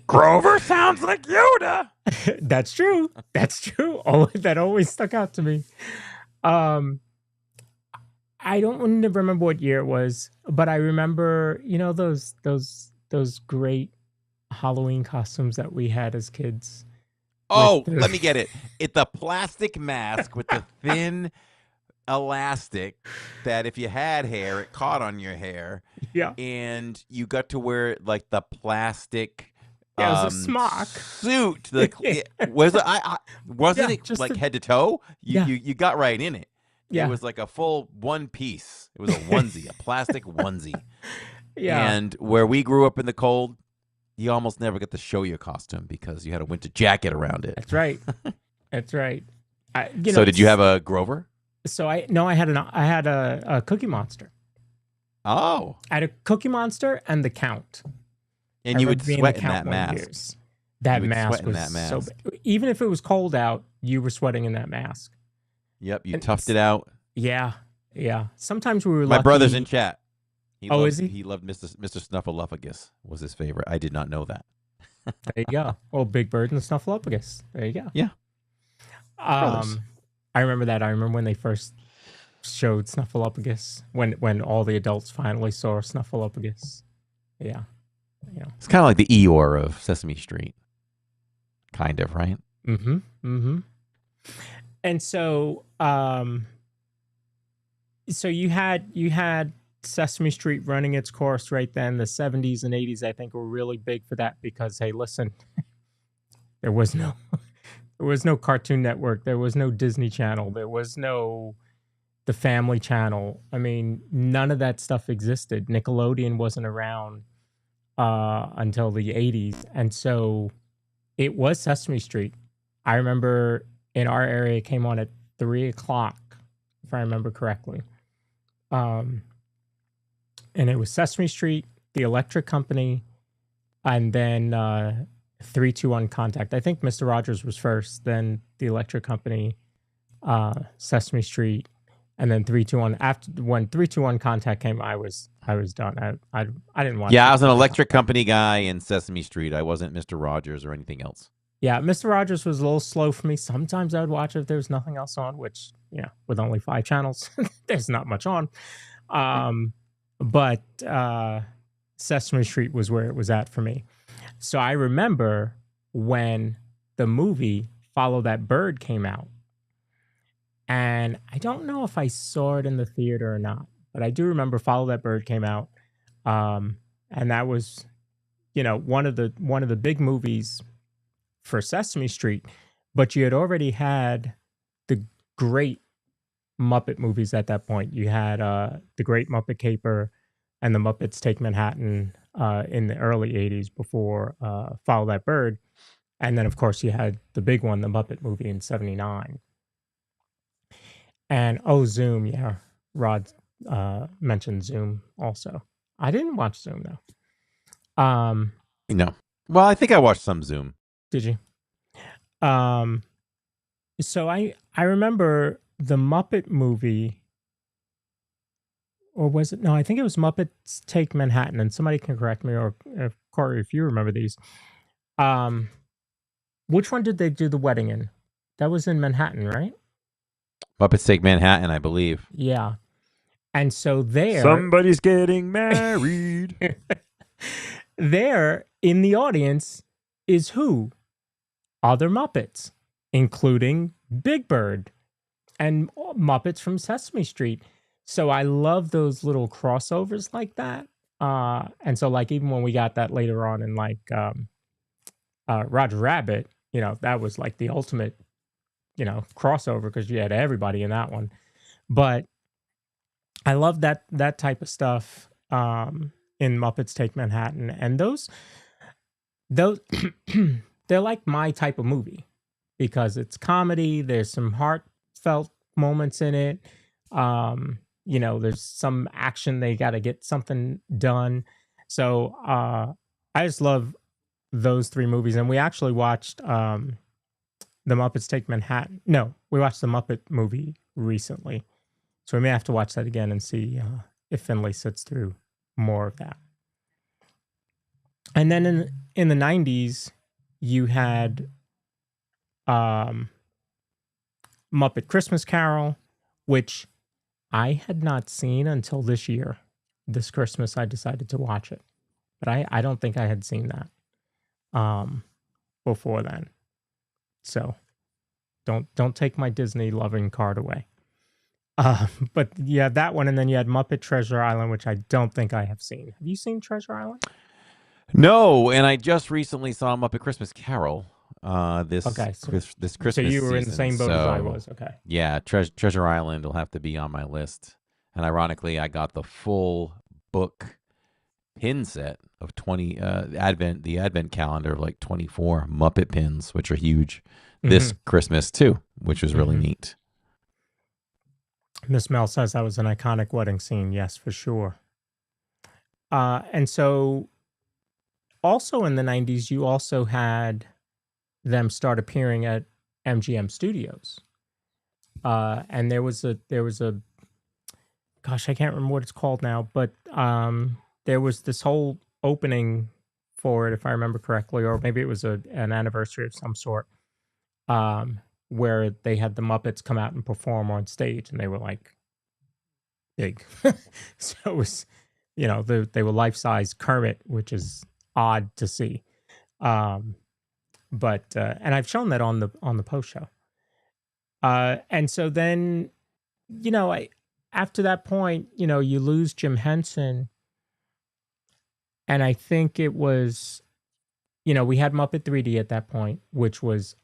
Grover sounds like Yoda. That's true. Oh, that always stuck out to me. I don't remember what year it was, but I remember, those great Halloween costumes that we had as kids. Oh, let me get it. It's the plastic mask with the thin elastic that if you had hair, it caught on your hair. Yeah. And you got to wear like the plastic it was a smock suit. Wasn't it like head to toe? You got right in it. Yeah. It was like a full one piece. It was a onesie, a plastic onesie. Yeah. And where we grew up in the cold, you almost never got to show your costume because you had a winter jacket around it. That's right. That's right. So did you have a Grover? So I had a Cookie Monster. Oh. I had a Cookie Monster and the Count. And you would sweat in that mask. That mask was so bad. Even if it was cold out, you were sweating in that mask. Yep, you toughed it out. Yeah, yeah. Sometimes we were My lucky. brother's in chat. Is he? He loved Mr. Snuffleupagus was his favorite. I did not know that. There you go. Oh, Big Bird and the Snuffleupagus. There you go. Yeah. I remember that. I remember when they first showed Snuffleupagus, when all the adults finally saw Snuffleupagus. Yeah. Yeah. It's kind of like the Eeyore of Sesame Street. Kind of, right? Mm-hmm. Mm-hmm. And so so you had Sesame Street running its course right then. The 70s and 80s, I think, were really big for that because, hey, listen, there was no Cartoon Network. There was no Disney Channel. There was no, the Family Channel. I mean, none of that stuff existed. Nickelodeon wasn't around until the 80s. And so it was Sesame Street. I remember in our area it came on at 3 o'clock, if I remember correctly. And it was Sesame Street, The Electric Company, and then 3-2-1 Contact. I think Mr. Rogers was first, then The Electric Company, Sesame Street, and then 3-2-1. After when 3-2-1 Contact came, I was done. I didn't watch. Yeah, I was an Electric Company guy in Sesame Street. I wasn't Mr. Rogers or anything else. Yeah, Mr. Rogers was a little slow for me. Sometimes I would watch it if there was nothing else on, which, with only 5 channels, there's not much on. But Sesame Street was where it was at for me. So I remember when the movie Follow That Bird came out. And I don't know if I saw it in the theater or not, but I do remember Follow That Bird came out. And that was, one of the big movies for Sesame Street, but you had already had the great Muppet movies at that point. You had The Great Muppet Caper and The Muppets Take Manhattan in the early 80s before Follow That Bird. And then, of course, you had the big one, The Muppet Movie in 79. And, Zoom, yeah. Rod mentioned Zoom also. I didn't watch Zoom, though. No. Well, I think I watched some Zoom. Did you? So I remember the Muppet Movie, or was it? No, I think it was Muppets Take Manhattan, and somebody can correct me, or if Corey, if you remember these. Which one did they do the wedding in? That was in Manhattan, right? Muppets Take Manhattan, I believe. Yeah. And so there... Somebody's getting married. There, in the audience, is who? Other Muppets, including Big Bird and Muppets from Sesame Street. So I love those little crossovers like that. And so, like, even when we got that later on in, like, Roger Rabbit, that was like the ultimate, crossover because you had everybody in that one. But I love that type of stuff in Muppets Take Manhattan. And those they're like my type of movie because it's comedy. There's some heartfelt moments in it. There's some action. They got to get something done. So I just love those 3 movies. And we actually watched The Muppets Take Manhattan. No, we watched the Muppet Movie recently. So we may have to watch that again and see if Finley sits through more of that. And then in the 90s, you had Muppet Christmas Carol, which I had not seen until this year. This Christmas, I decided to watch it. But I don't think I had seen that before then. So don't take my Disney loving card away. But yeah, that one, and then you had Muppet Treasure Island, which I don't think I have seen. Have you seen Treasure Island? No, and I just recently saw Muppet Christmas Carol this Christmas So you were in the same boat as I was, okay. Yeah, Treasure Island will have to be on my list. And ironically, I got the full book pin set of 20 the advent calendar of like 24 Muppet pins, which are huge, this Christmas too, which was really neat. Miss Mel says that was an iconic wedding scene. Yes, for sure. And so also in the 90s, you also had them start appearing at MGM Studios. And there was a gosh, I can't remember what it's called now, but there was this whole opening for it, if I remember correctly, or maybe it was an anniversary of some sort, where they had the Muppets come out and perform on stage, and they were like big. So it was, they were life-size Kermit, which is odd to see. But and I've shown that on the post show. And so then, after that point, you lose Jim Henson. And I think it was, we had Muppet 3D at that point, which was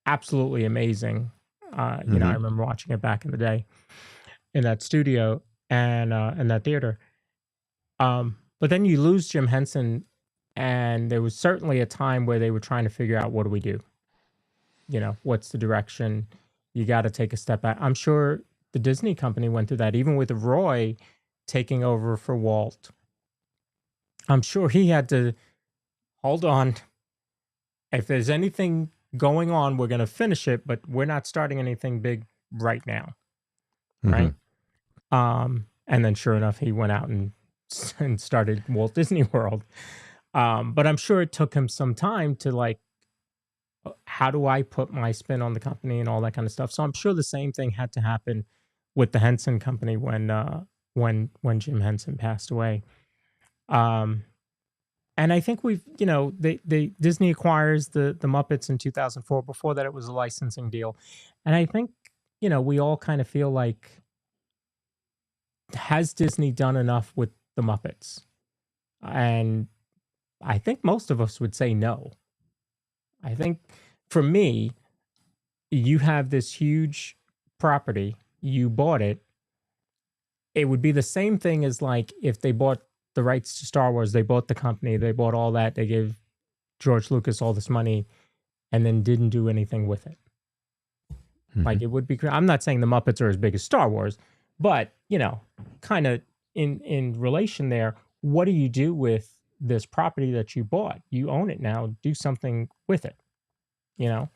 absolutely amazing. I remember watching it back in the day. in that studio and in that theater. But then you lose Jim Henson, and there was certainly a time where they were trying to figure out, what do we do? You know, what's the direction? You got to take a step back. I'm sure the Disney company went through that, even with Roy taking over for Walt. I'm sure he had to hold on. If there's anything going on, we're going to finish it, but we're not starting anything big right now. Right. And then sure enough, he went out and started Walt Disney World. But I'm sure it took him some time to, like, how do I put my spin on the company and all that kind of stuff. So I'm sure the same thing had to happen with the Henson Company when Jim Henson passed away. And I think we've, you know, Disney acquires the Muppets in 2004. Before that, it was a licensing deal. And I think, you know, we all kind of feel like, has Disney done enough with the Muppets? And I think most of us would say no. I think for me, you have this huge property, you bought it. It would be the same thing as, like, if they bought the rights to Star Wars, they bought the company, they bought all that, they gave George Lucas all this money and then didn't do anything with it. Like, it would be, I'm not saying the Muppets are as big as Star Wars, but, you know, kind of in relation there, what do you do with this property that you bought? You own it now, do something with it, you know?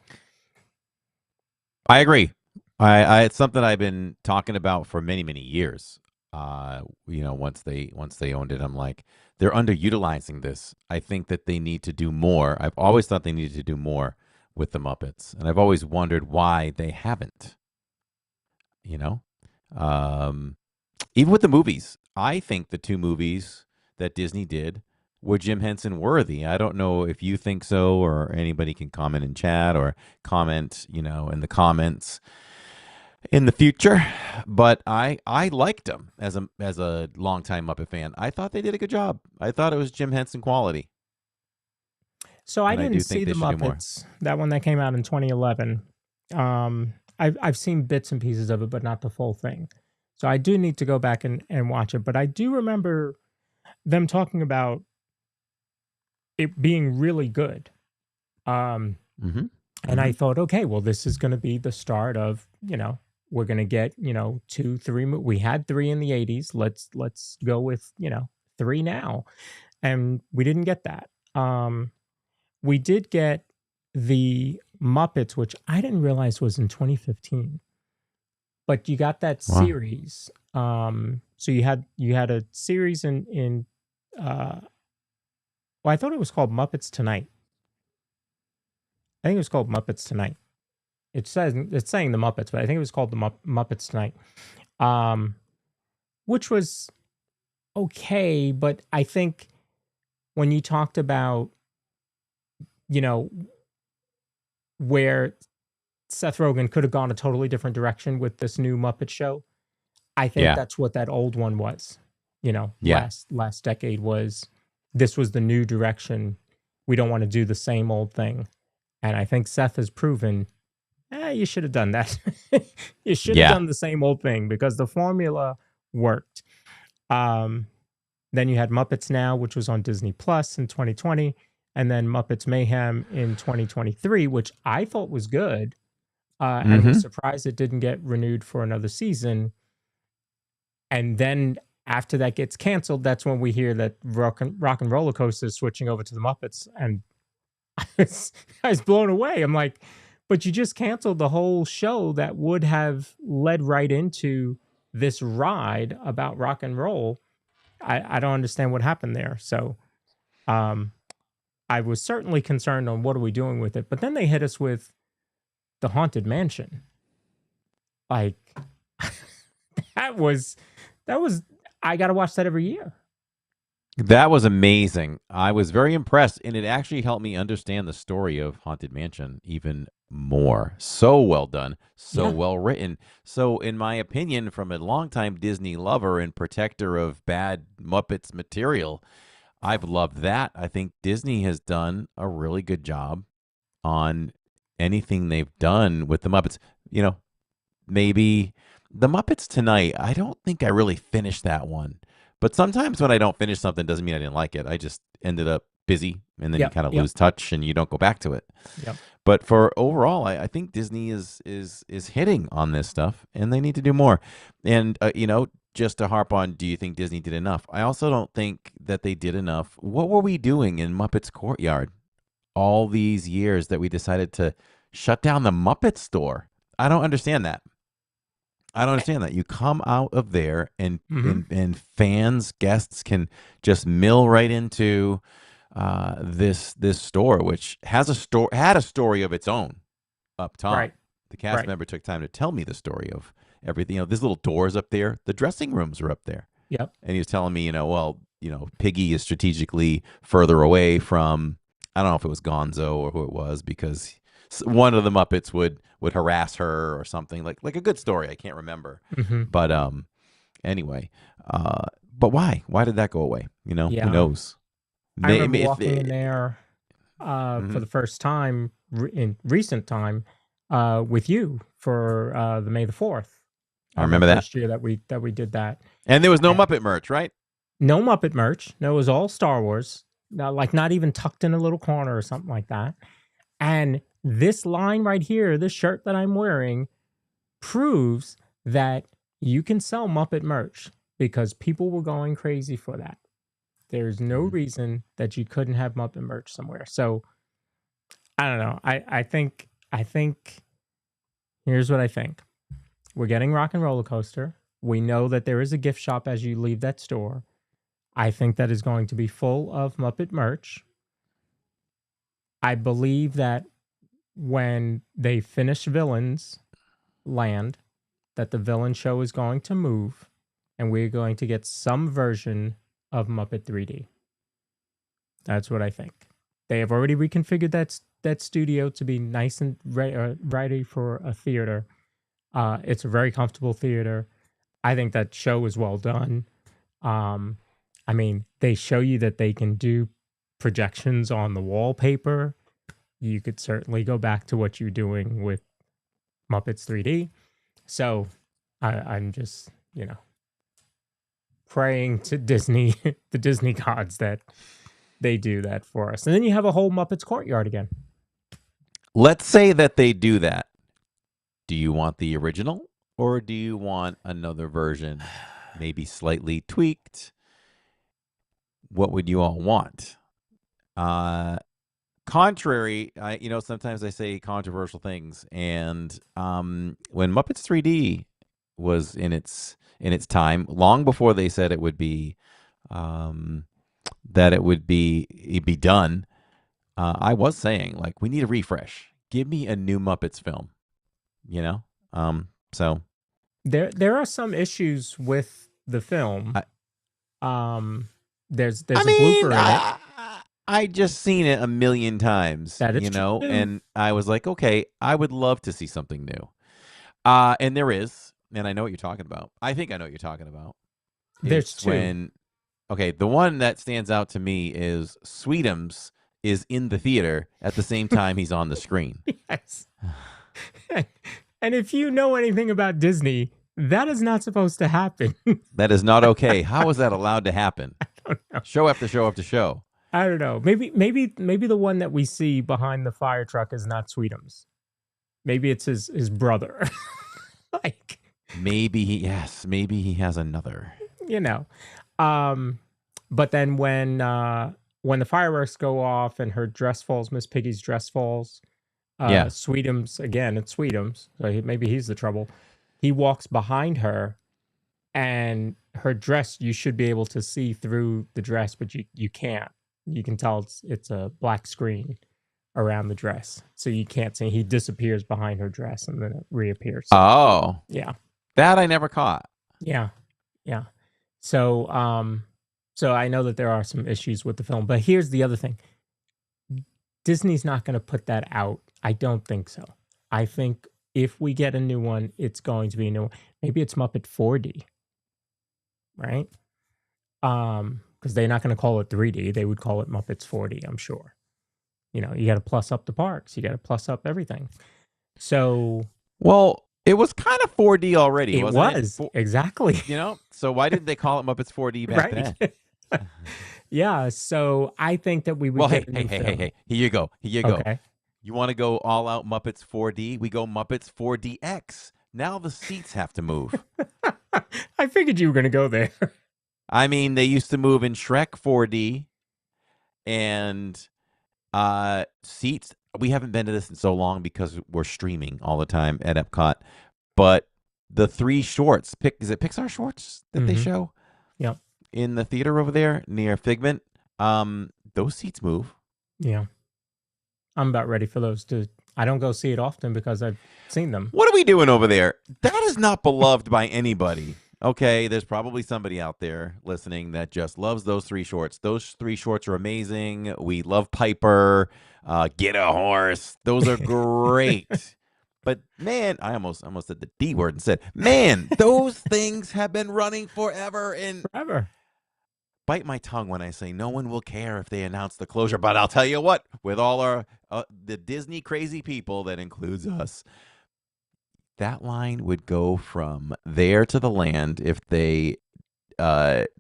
I agree. I it's something I've been talking about for many, many years. You know, once they owned it, I'm like, they're underutilizing this. I think that they need to do more. I've always thought they needed to do more with the Muppets, and I've always wondered why they haven't. You know, even with the movies, I think the two movies that Disney did were Jim Henson worthy. I don't know if you think so, or anybody can comment in chat or comment, you know, in the comments in the future. But I liked them as a longtime Muppet fan. I thought they did a good job. I thought it was Jim Henson quality. So I didn't see the Muppets, that one that came out in 2011. I've seen bits and pieces of it, but not the full thing. So I do need to go back and watch it. But I do remember them talking about it being really good. And I thought, okay, well, this is going to be the start of, you know, we're going to get, you know, 2, 3. We had 3 in the 80s. Let's go with, you know, 3 now. And we didn't get that. We did get the Muppets, which I didn't realize was in 2015. But you got that series. So you had a series in well, I thought it was called Muppets Tonight. I think it was called Muppets Tonight. It's saying the Muppets, but I think it was called the Muppets Tonight, which was okay. But I think when you talked about, you know, where Seth Rogen could have gone a totally different direction with this new Muppet Show, I think that's what that old one was. You know, last decade was, this was the new direction. We don't want to do the same old thing. And I think Seth has proven, you should have done that. You should have done the same old thing, because the formula worked. Then you had Muppets Now, which was on Disney Plus in 2020, and then Muppets Mayhem in 2023, which I thought was good. And was surprised it didn't get renewed for another season. And then after that gets canceled, that's when we hear that Rock and Roller Coaster is switching over to the Muppets. And I was blown away. I'm like, but you just canceled the whole show that would have led right into this ride about rock and roll. I don't understand what happened there. So I was certainly concerned on what are we doing with it. But then they hit us with the Haunted Mansion. Like, that was I got to watch that every year. That was amazing. I was very impressed, and it actually helped me understand the story of Haunted Mansion even more. So well done, so well written. So, in my opinion, from a longtime Disney lover and protector of bad Muppets material, I've loved that. I think Disney has done a really good job on anything they've done with the Muppets. You know, maybe The Muppets Tonight, I don't think I really finished that one. But sometimes when I don't finish something, doesn't mean I didn't like it. I just ended up busy, and then you kind of lose touch, and you don't go back to it. Yep. But for overall, I think Disney is hitting on this stuff, and they need to do more. And just to harp on, do you think Disney did enough? I also don't think that they did enough. What were we doing in Muppets Courtyard all these years that we decided to shut down the Muppet store? I don't understand that. You come out of there, and and fans, guests can just mill right into this store, which had a story of its own up top. Right. The cast member took time to tell me the story of everything. There's little doors up there. The dressing rooms are up there. Yep. And he was telling me, Piggy is strategically further away from, I don't know if it was Gonzo or who it was, because one of the Muppets would harass her or something, like a good story. I can't remember. But anyway, but why? Why did that go away? Who knows? I remember walking in there for the first time in recent time with you for the May the 4th. I remember that first year that we did that. And there was no Muppet merch, right? No Muppet merch. No, it was all Star Wars. Not even tucked in a little corner or something like that. And this line right here, this shirt that I'm wearing, proves that you can sell Muppet merch because people were going crazy for that. There's no reason that you couldn't have Muppet merch somewhere. So I don't know. I think here's what I think. We're getting Rock and Roller Coaster. We know that there is a gift shop as you leave that store. I think that is going to be full of Muppet merch. I believe that when they finish Villains Land, that the Villain Show is going to move, and we're going to get some version of Muppet 3D. That's what I think. They have already reconfigured that studio to be nice and ready for a theater. It's a very comfortable theater. I think that show is well done. They show you that they can do projections on the wallpaper. You could certainly go back to what you're doing with Muppets 3D. So I'm just, praying to Disney, the Disney gods, that they do that for us. And then you have a whole Muppets Courtyard again. Let's say that they do that. Do you want the original, or do you want another version, maybe slightly tweaked? What would you all want? Contrary, sometimes I say controversial things, and when Muppets 3D was in its time, long before they said it would be that it would be done, I was saying, we need a refresh. Give me a new Muppets film. So there are some issues with the film. There's a blooper in it. I just seen it a million times, true. And I was like, okay, I would love to see something new. And there is, and I know what you're talking about. I think I know what you're talking about. There's two. The one that stands out to me is Sweetums is in the theater at the same time he's on the screen. Yes. And if you know anything about Disney, that is not supposed to happen. That is not okay. How is that allowed to happen? I don't know. Show after show after show. I don't know. Maybe the one that we see behind the fire truck is not Sweetums. Maybe it's his brother. Maybe he has another. But then when the fireworks go off and her dress falls, Miss Piggy's dress falls. Sweetums, again, it's Sweetums. So maybe he's the trouble. He walks behind her, and her dress, you should be able to see through the dress, but you can't. You can tell it's a black screen around the dress, so you can't see. He disappears behind her dress, and then it reappears. Oh, yeah, that I never caught. Yeah. So I know that there are some issues with the film, but here's the other thing: Disney's not going to put that out. I don't think so. I think if we get a new one, it's going to be a new one. Maybe it's Muppet 4D, right? Because they're not going to call it 3D. They would call it Muppets 4D, I'm sure. You got to plus up the parks. You got to plus up everything. So, well, It was kind of 4D already, It wasn't was it? exactly. You know, so why didn't they call it Muppets 4D back Right. then? Yeah, so I think that we would Well, hey, get a hey, new hey, hey, film. hey. Here you go. Here you go. Okay. You want to go all out Muppets 4D? We go Muppets 4DX. Now the seats have to move. I figured you were going to go there. I mean, they used to move in Shrek 4D and seats. We haven't been to this in so long because we're streaming all the time at Epcot. But the 3 shorts, is it Pixar shorts that they show? Yep. In the theater over there near Figment, those seats move. Yeah. I'm about ready for those to. I don't go see it often because I've seen them. What are we doing over there? That is not beloved by anybody. Okay, there's probably somebody out there listening that just loves those 3 shorts. Those 3 shorts are amazing. We love Piper. Get a horse. Those are great. But man, I almost said the D word and said, man, those things have been running forever and forever. Bite my tongue when I say no one will care if they announce the closure. But I'll tell you what, with all our the Disney crazy people, that includes us, that line would go from there to the land if they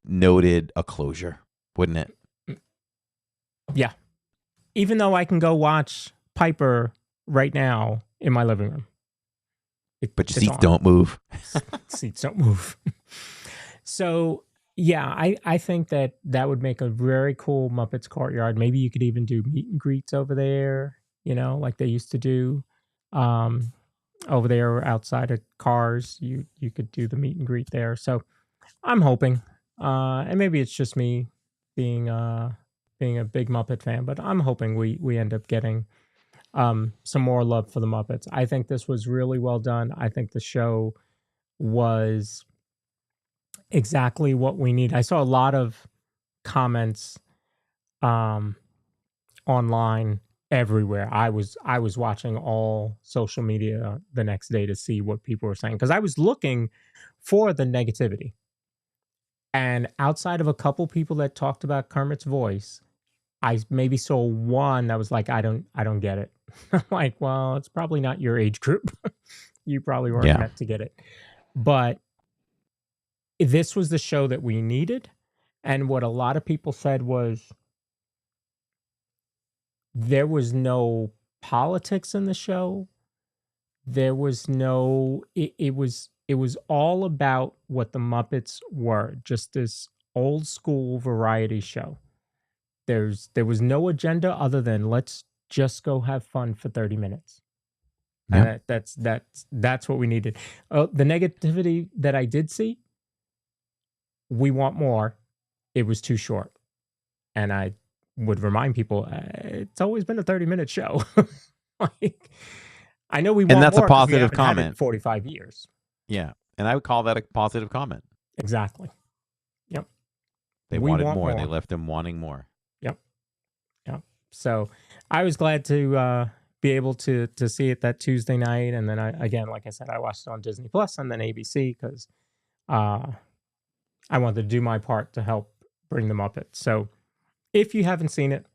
noted a closure, wouldn't it? Yeah. Even though I can go watch Piper right now in my living room. But your seats don't move. Seats don't move. So, yeah, I think that would make a very cool Muppets courtyard. Maybe you could even do meet and greets over there, you know, like they used to do. Over there outside of Cars, you could do the meet and greet there. So I'm hoping, and maybe it's just me being a big Muppet fan, but I'm hoping we end up getting some more love for the Muppets. I think this was really well done. I think the show was exactly what we need. I saw a lot of comments online everywhere. I was watching all social media the next day to see what people were saying, because I was looking for the negativity. And outside of a couple people that talked about Kermit's voice, I maybe saw one that was like, I don't get it. I'm like, well, it's probably not your age group. You probably weren't meant to get it. But this was the show that we needed. And what a lot of people said was there was no politics in the show. There was no, it was all about what the Muppets were, just this old school variety show. There was no agenda other than let's just go have fun for 30 minutes. Yep. That's what we needed. The negativity that I did see, we want more. It was too short. And I would remind people, it's always been a 30-minute show. Like, I know we want and that's more a 'cause we positive haven't had it in comment. 45 years. Yeah, and I would call that a positive comment. Exactly. Yep. They We wanted want more. They more. left him wanting more. Yep. So I was glad to be able to see it that Tuesday night, and then like I said, I watched it on Disney Plus and then ABC because I wanted to do my part to help bring them up. So if you haven't seen it,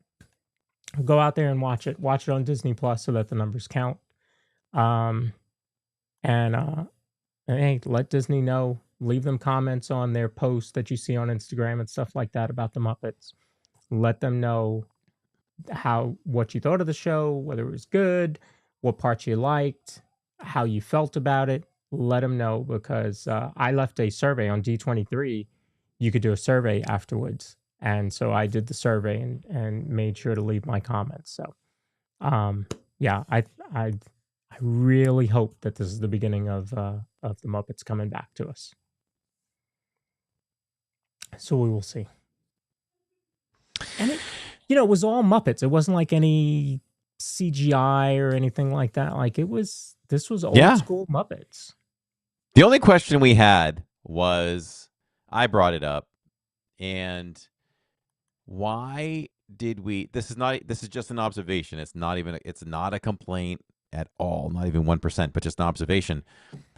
go out there and watch it. Watch it on Disney Plus so that the numbers count. And hey, let Disney know. Leave them comments on their posts that you see on Instagram and stuff like that about the Muppets. Let them know what you thought of the show, whether it was good, what parts you liked, how you felt about it. Let them know, because I left a survey on D23. You could do a survey afterwards, and so I did the survey and made sure to leave my comments. So, yeah, I really hope that this is the beginning of the Muppets coming back to us. So we will see. And it was all Muppets. It wasn't like any CGI or anything like that. Like this was old school Muppets. The only question we had was, I brought it up, and why did we? This is just an observation. It's not a complaint at all. Not even 1%, but just an observation.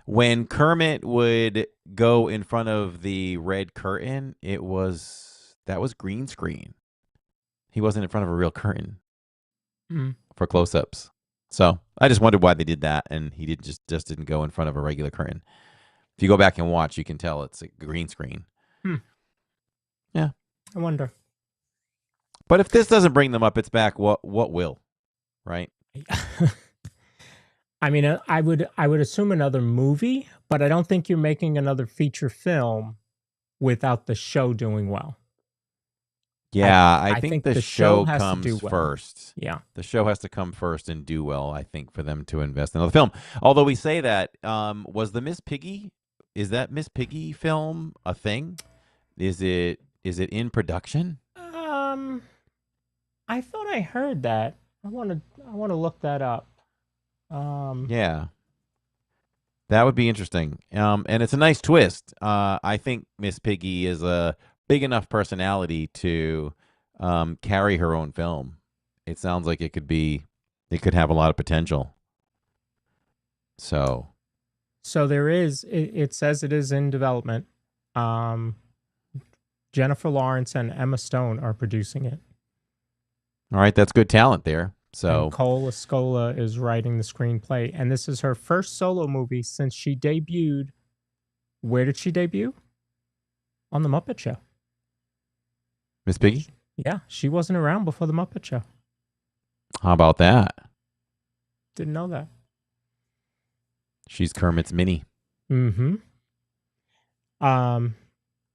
When Kermit would go in front of the red curtain, that was green screen. He wasn't in front of a real curtain for close-ups. So I just wondered why they did that, and he just didn't go in front of a regular curtain. If you go back and watch, you can tell it's a green screen. Yeah, I wonder. But if this doesn't bring the Muppets back, what will? Right? I mean, I would assume another movie, but I don't think you're making another feature film without the show doing well. Yeah, I think the show comes well. first. Yeah. The show has to come first and do well, I think, for them to invest in another film. Although we say that, was the Miss Piggy, is that Miss Piggy film a thing? Is it in production? I thought I heard that. I want to look that up. Yeah. That would be interesting. And it's a nice twist. I think Miss Piggy is a big enough personality to carry her own film. It sounds like it could have a lot of potential. So there is, it says it is in development. Jennifer Lawrence and Emma Stone are producing it. All right, that's good talent there. So and Cole Escola is writing the screenplay, and this is her first solo movie since she debuted. Where did she debut? On the Muppet Show. Miss Piggy? Yeah, she wasn't around before the Muppet Show. How about that? Didn't know that. She's Kermit's Minnie. Mm-hmm.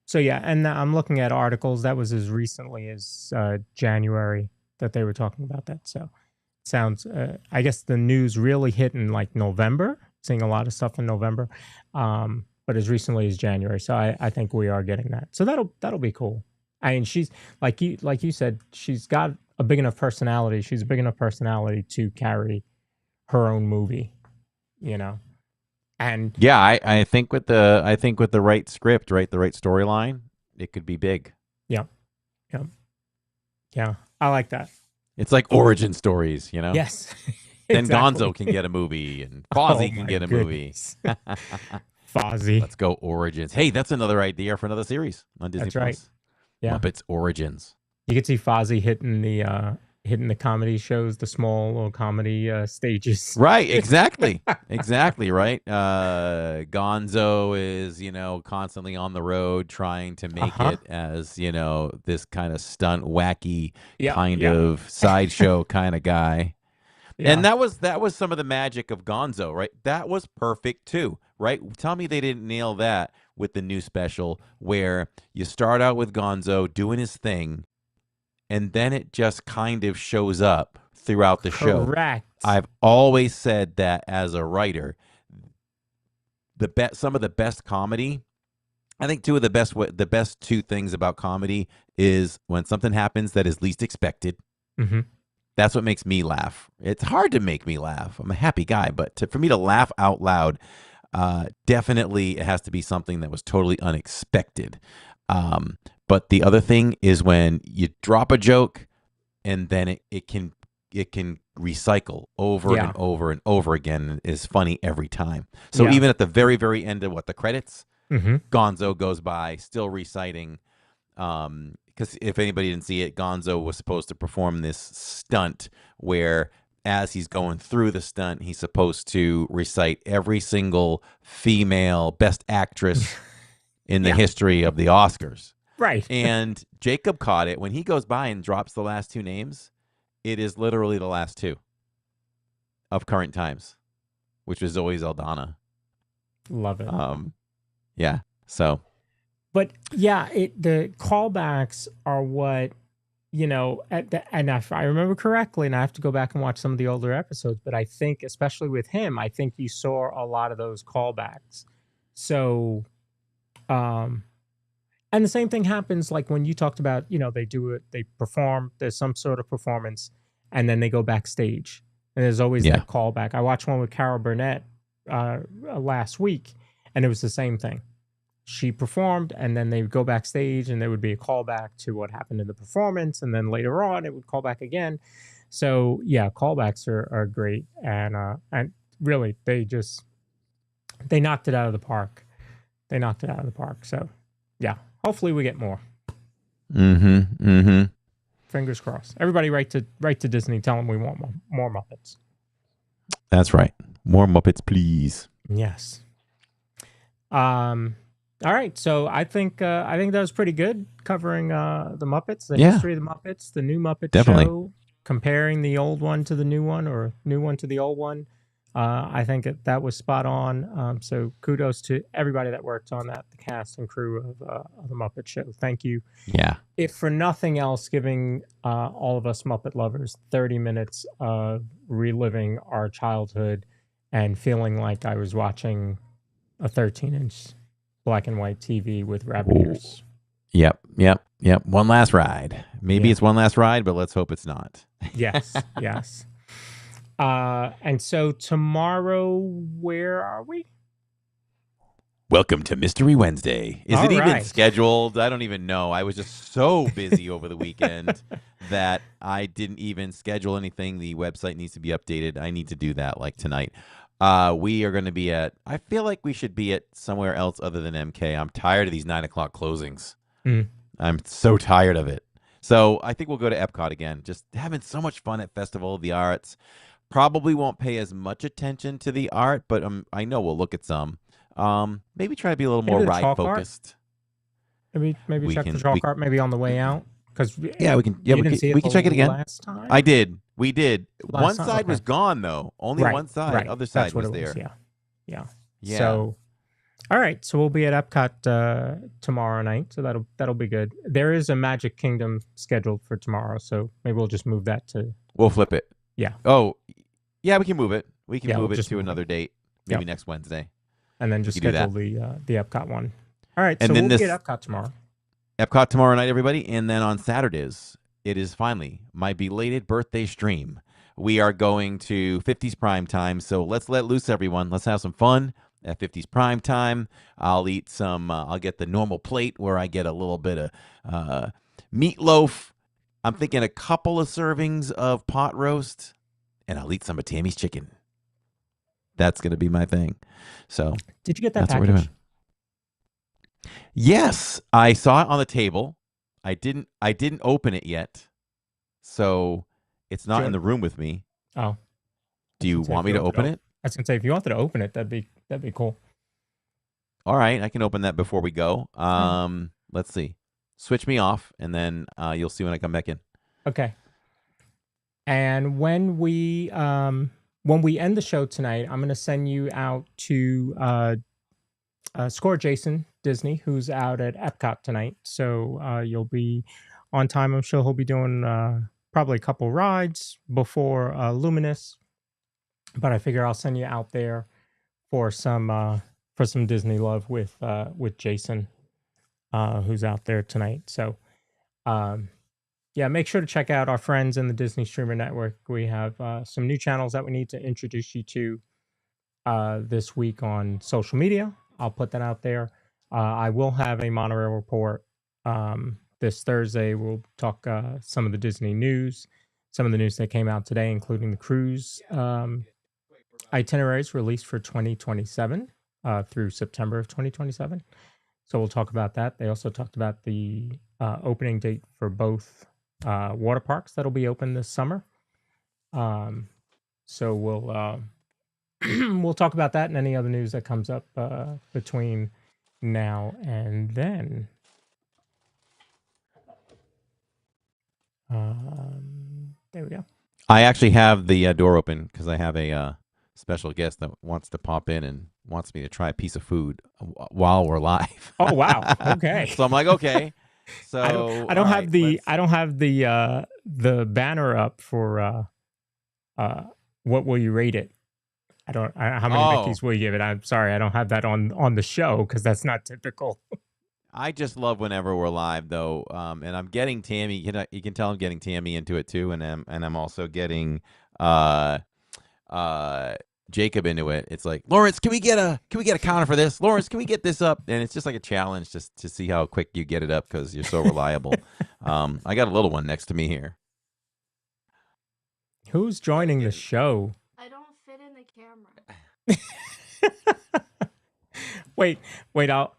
So yeah, and I'm looking at articles that was as recently as January that they were talking about that. So sounds, I guess the news really hit in like November, seeing a lot of stuff in November, but as recently as January. So I think we are getting that. So that'll be cool. I mean, she's like you said, she's got a big enough personality. She's a big enough personality to carry her own movie, you know. And yeah, I think with the right script, right, the right storyline, it could be big. Yeah. I like that. It's like origin stories, you know. Yes. Then Exactly. Gonzo can get a movie, and Fozzie can get a movie. Fozzie. Let's go origins. Hey, that's another idea for another series on Disney+. That's right. Yeah. Muppets Origins. You could see Fozzie hitting the comedy shows, the small little comedy stages. Right, exactly. Exactly, right? Gonzo is, constantly on the road trying to make it as, this kind of stunt, wacky kind of sideshow kind of guy. Yeah. And that was some of the magic of Gonzo, right? That was perfect too, right? Tell me they didn't nail that with the new special where you start out with Gonzo doing his thing, and then it just kind of shows up throughout the show. Correct. I've always said that as a writer, some of the best comedy, I think the best two things about comedy is when something happens that is least expected. Mm-hmm. That's what makes me laugh. It's hard to make me laugh. I'm a happy guy, but for me to laugh out loud, definitely it has to be something that was totally unexpected. But the other thing is when you drop a joke and then it can recycle over and over and over again and is funny every time. So even at the very, very end of the credits, Gonzo goes by still reciting. Because if anybody didn't see it, Gonzo was supposed to perform this stunt where as he's going through the stunt, he's supposed to recite every single female best actress in the history of the Oscars. Right. And Jacob caught it. When he goes by and drops the last two names, it is literally the last two of current times, which was Zoe Saldana. Love it. Yeah. So. But yeah, the callbacks are what, and if I remember correctly, and I have to go back and watch some of the older episodes, but I think, especially with him, I think you saw a lot of those callbacks. So, and the same thing happens like when you talked about, they do it, they perform, there's some sort of performance, and then they go backstage. And there's always that callback. I watched one with Carol Burnett last week, and it was the same thing. She performed, and then they would go backstage, and there would be a callback to what happened in the performance, and then later on, it would call back again. So yeah, callbacks are great, and really they knocked it out of the park. They knocked it out of the park. So yeah, hopefully we get more. Mm-hmm. Fingers crossed. Everybody write to Disney, tell them we want more Muppets. That's right. More Muppets, please. Yes. All right. So I think that was pretty good, covering the Muppets, the history of the Muppets, the new Muppet Definitely. Show, comparing the old one to the new one, or new one to the old one. I think that was spot on. So kudos to everybody that worked on that, the cast and crew of the Muppet Show. Thank you. Yeah. If for nothing else, giving all of us Muppet lovers 30 minutes of reliving our childhood and feeling like I was watching a 13-inch black and white TV with rabbit ears. Yep. One last ride. Maybe it's one last ride, but let's hope it's not. Yes, yes. And so tomorrow, where are we? Welcome to Mystery Wednesday. Is All it even right. scheduled? I don't even know. I was just so busy over the weekend that I didn't even schedule anything. The website needs to be updated. I need to do that like tonight. We are going to be at, I feel like we should be at somewhere else other than MK. I'm tired of these 9 o'clock closings. I'm so tired of it. So I think we'll go to Epcot again. Just having so much fun at Festival of the Arts. Probably won't pay as much attention to the art, but I know we'll look at some. Maybe try to be a little more ride focused. Maybe check the chalk art maybe on the way out. Because we can check it again. Last time? I did. We did. Last One time? side Okay. was gone though. Only one side. Right. Other side That's what was it there. Yeah. Yeah. So, all right. So we'll be at Epcot tomorrow night. So that'll be good. There is a Magic Kingdom scheduled for tomorrow. So maybe we'll just move that to. We'll flip it. Yeah. Oh, yeah. We can move it. We can move it just to move another date. Maybe next Wednesday. And then just We can do schedule the Epcot one. All right. And So then we'll this- be at Epcot tomorrow. Epcot tomorrow night, everybody. And then on Saturdays, it is finally my belated birthday stream. We are going to 50s prime time. So let's let loose, everyone. Let's have some fun at 50s prime time. I'll eat some, I'll get the normal plate where I get a little bit of meatloaf. I'm thinking a couple of servings of pot roast, and I'll eat some of Tammy's chicken. That's going to be my thing. So Did you get that that's what we're package? doing. Yes, I saw it on the table. I didn't open it yet. So it's not in the room with me. Oh. Do you want me to open it? I was gonna say if you wanted to open it, that'd be cool. All right, I can open that before we go. Let's see. Switch me off, and then you'll see when I come back in. Okay. And when we end the show tonight, I'm gonna send you out to Score Jason Disney, who's out at Epcot tonight. So you'll be on time. I'm sure he'll be doing probably a couple rides before Luminous. But I figure I'll send you out there for some Disney love with Jason, who's out there tonight. So yeah, make sure to check out our friends in the Disney Streamer Network. We have some new channels that we need to introduce you to this week on social media. I'll put that out there. I will have a monorail report this Thursday. We'll talk some of the Disney news, some of the news that came out today, including the cruise itineraries released for 2027 through September of 2027. So we'll talk about that. They also talked about the opening date for both water parks that'll be open this summer. So we'll we'll talk about that and any other news that comes up between now and then. There we go. I actually have the door open because I have a special guest that wants to pop in and wants me to try a piece of food while we're live. Oh wow! Okay. So I'm like, okay. So I don't have the banner up for what will you rate it? How many Mickeys will you give it? I'm sorry, I don't have that on the show because that's not typical. I just love whenever we're live, though, and I'm getting Tammy. You can tell I'm getting Tammy into it too, and I'm also getting Jacob into it. It's like, Lawrence, can we get a counter for this? Lawrence, can we get this up? And it's just like a challenge just to see how quick you get it up because you're so reliable. I got a little one next to me here. Who's joining the show? I don't fit in the camera. Wait.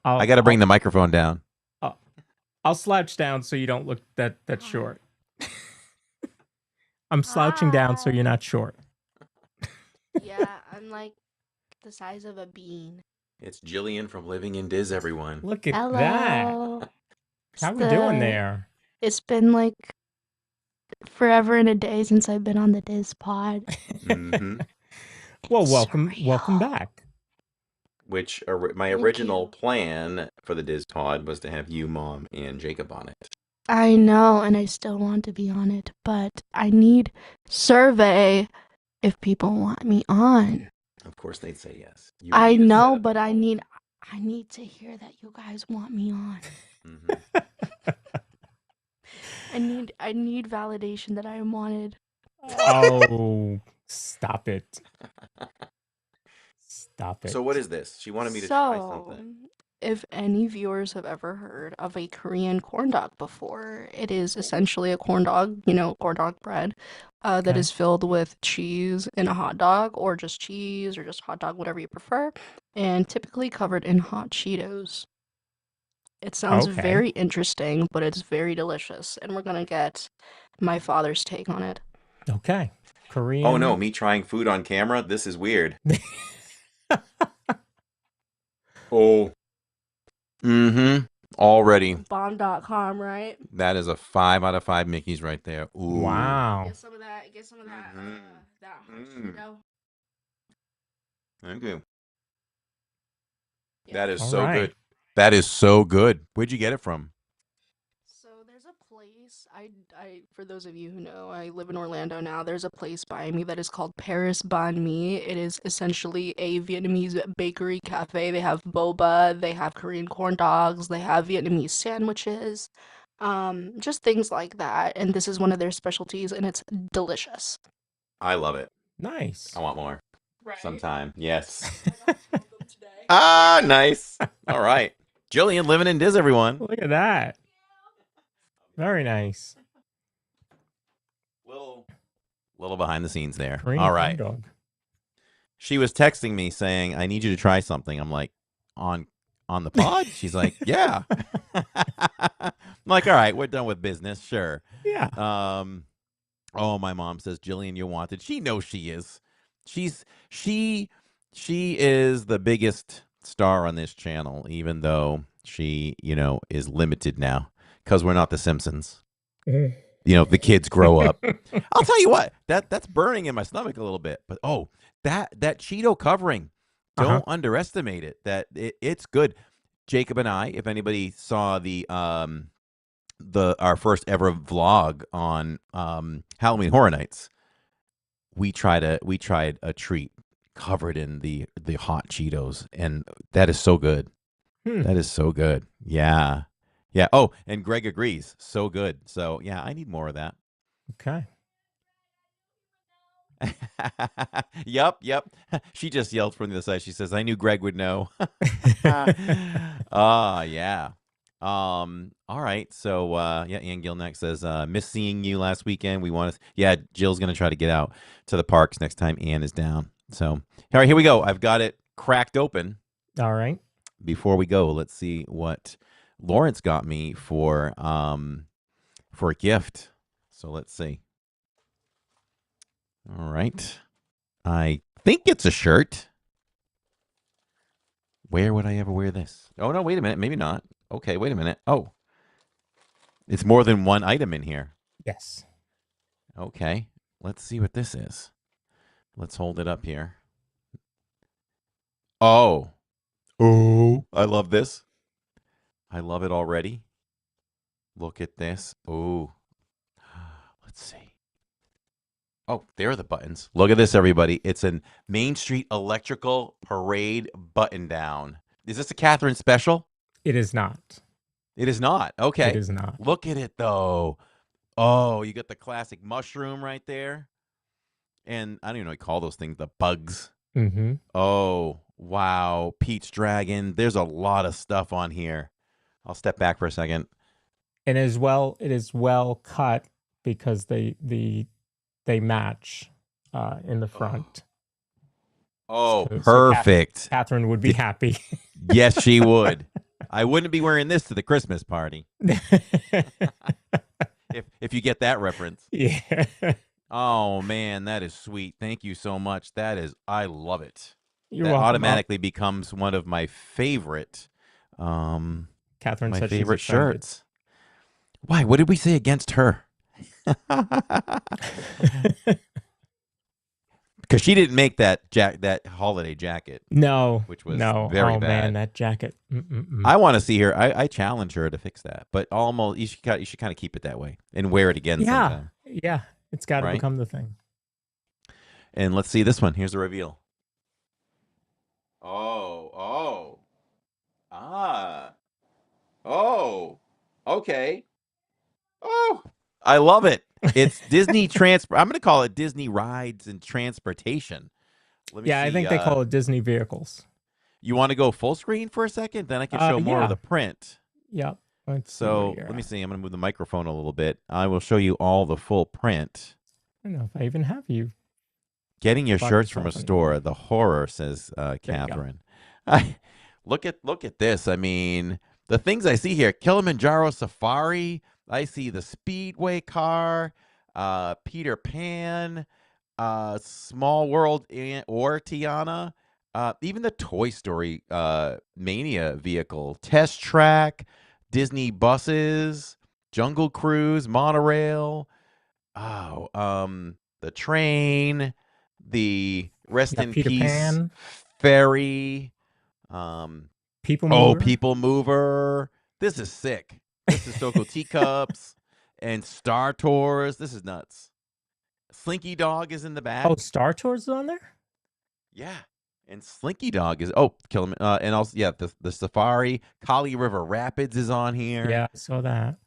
I got to bring the microphone down. I'll slouch down so you don't look that short. I'm slouching down so you're not short. Yeah. like the size of a bean. It's Jillian from Living in Diz, everyone. Look at Hello. that. How we doing there? It's been like forever and a day since I've been on the DIZPod. Mm-hmm. Well, welcome back. Which my original plan for the DIZPod was to have you, Mom, and Jacob on it. I know, and I still want to be on it, but I need survey if people want me on. Of course, they'd say yes. I know, but I need to hear that you guys want me on. I need validation that I am wanted. Oh, stop it. Stop it. So what is this? She wanted me to try something. If any viewers have ever heard of a Korean corn dog before, it is essentially a corn dog, corn dog bread, that is filled with cheese and a hot dog, or just cheese, or just hot dog, whatever you prefer, and typically covered in hot Cheetos. It sounds very interesting, but it's very delicious, and we're gonna get my father's take on it. Okay. Korean. Oh no, me trying food on camera? This is weird. Oh. Mm-hmm. Already. Bomb.com, right? That is a 5 out of 5 Mickeys right there. Ooh. Wow. Get some of that. That hot Cheeto. Thank you. Yeah. That is All so right. good. That is so good. Where'd you get it from? So there's a place, for those of you who know, I live in Orlando now. There's a place by me that is called Paris Banh Mi. It is essentially a Vietnamese bakery cafe. They have boba, they have Korean corn dogs, they have Vietnamese sandwiches, just things like that. And this is one of their specialties, and it's delicious. I love it. Nice. I want more. Right. Sometime. Yes. Ah, nice. All right. Jillian living in Diz, everyone. Look at that. Very nice. Little behind the scenes there. Korean All corn right. dog. She was texting me saying, I need you to try something. I'm like, on the pod? She's like, yeah. I'm like, all right, we're done with business. Sure. Yeah. Oh, my mom says, Jillian, you're wanted. She knows she is. She is the biggest star on this channel, even though she, is limited now because we're not the Simpsons. The kids grow up. I'll tell you what, that's burning in my stomach a little bit. But that Cheeto covering, don't underestimate it. It's good. Jacob and I, if anybody saw our first ever vlog on Halloween Horror Nights, we tried a treat covered in the hot Cheetos, and that is so good. That is so good. Yeah. Oh, and Greg agrees. So good. So yeah, I need more of that. Okay. Yep. She just yelled from the other side. She says, I knew Greg would know. Yeah. All right. So Ann Gilnack says, miss seeing you last weekend. Jill's gonna try to get out to the parks next time Ann is down. So all right, here we go. I've got it cracked open. All right. Before we go, let's see what Lawrence got me for a gift. So let's see. All right. I think it's a shirt. Where would I ever wear this? Oh, no, wait a minute. Maybe not. Okay, wait a minute. Oh, it's more than one item in here. Yes. Okay. Let's see what this is. Let's hold it up here. Oh, I love this. I love it already. Look at this. Oh, let's see. Oh, there are the buttons. Look at this, everybody. It's a Main Street Electrical Parade button down. Is this a Catherine special? It is not. It is not. Okay. It is not. Look at it, though. Oh, you got the classic mushroom right there. And I don't even know what you call those things, the bugs. Mm-hmm. Oh, wow. Pete's Dragon. There's a lot of stuff on here. I'll step back for a second. And it is well cut because they match in the front. Oh, So perfect. Catherine would be happy. Yes, she would. I wouldn't be wearing this to the Christmas party. If you get that reference. Yeah. Oh man, that is sweet. Thank you so much. I love it. You're That welcome. automatically becomes one of my favorite Catherine my said she's favorite offended. shirts. Why? What did we say against her? Because she didn't make that holiday jacket. No, which was no. very Oh bad. man, that jacket. I want to see her. I challenge her to fix that, but almost you should kind of keep it that way and wear it again Yeah, sometime. yeah. It's got to Right? become the thing. And let's see this one. Here's the reveal. Oh, okay. Oh, I love it. It's Disney I'm going to call it Disney Rides and Transportation. Let me see. I think they call it Disney vehicles. You want to go full screen for a second? Then I can show more of the print. Yep. So let me see. I'm going to move the microphone a little bit. I will show you all the full print. I don't know if I even have you. Getting your Bought shirts from a yourself store, the horror, says Catherine. Look at this. I mean, the things I see here: Kilimanjaro Safari. I see the Speedway car, Peter Pan, Small World, or Tiana. Even the Toy Story Mania vehicle, Test Track, Disney buses, Jungle Cruise, monorail. The train, the Rest in Peter Peace Pan. ferry, People Mover. People Mover. This is sick. This is Soko Teacups and Star Tours. This is nuts. Slinky Dog is in the back. Oh, Star Tours is on there? Yeah. And Slinky Dog is and also the Safari, Kali River Rapids is on here. Yeah, I saw that.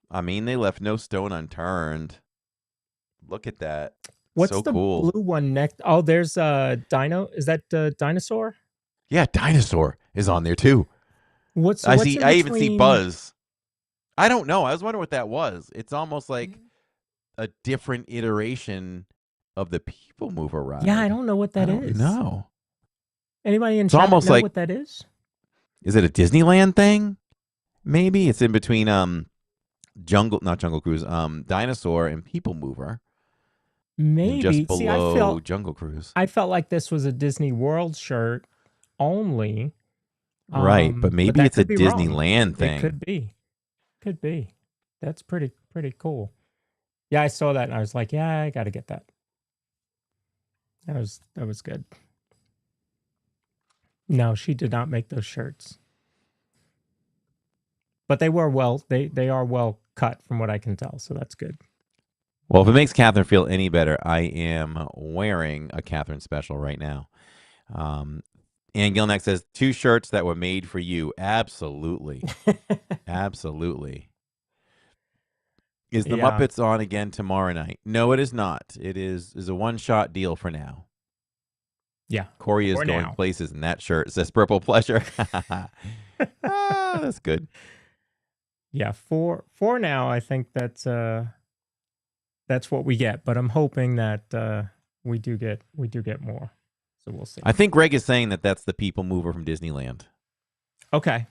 I mean, they left no stone unturned. Look at that. What's so the cool. blue one next? Oh, there's Dino. Is that Dinosaur? Yeah, Dinosaur is on there too. What's I in even see between- Buzz. I don't know. I was wondering what that was. It's almost like a different iteration of the People Mover ride. Yeah, I don't know what that is. No. Anybody in It's chat almost know like- what that is? Is it a Disneyland thing? Maybe it's in between not Jungle Cruise, Dinosaur and People Mover. Maybe. And just See, I below felt Jungle Cruise. I felt like this was a Disney World shirt only. Right, but maybe that it's a could be wrong. Disneyland thing. It could be. Could be. That's pretty cool. Yeah, I saw that and I was like, yeah, I got to get that. That was good. No, she did not make those shirts. But they were they are well cut from what I can tell, so that's good. Well, if it makes Catherine feel any better, I am wearing a Catherine special right now. Ann Gilnack says, 2 shirts that were made for you. Absolutely. Absolutely. Is the Yeah. Muppets on again tomorrow night? No, it is not. It is a one-shot deal for now. Yeah. Corey is For going now. places in that shirt. It says Purple Pleasure. That's good. Yeah, for now, I think that's what we get. But I'm hoping that we do get more. So we'll see. I think Greg is saying that that's the People Mover from Disneyland. Okay.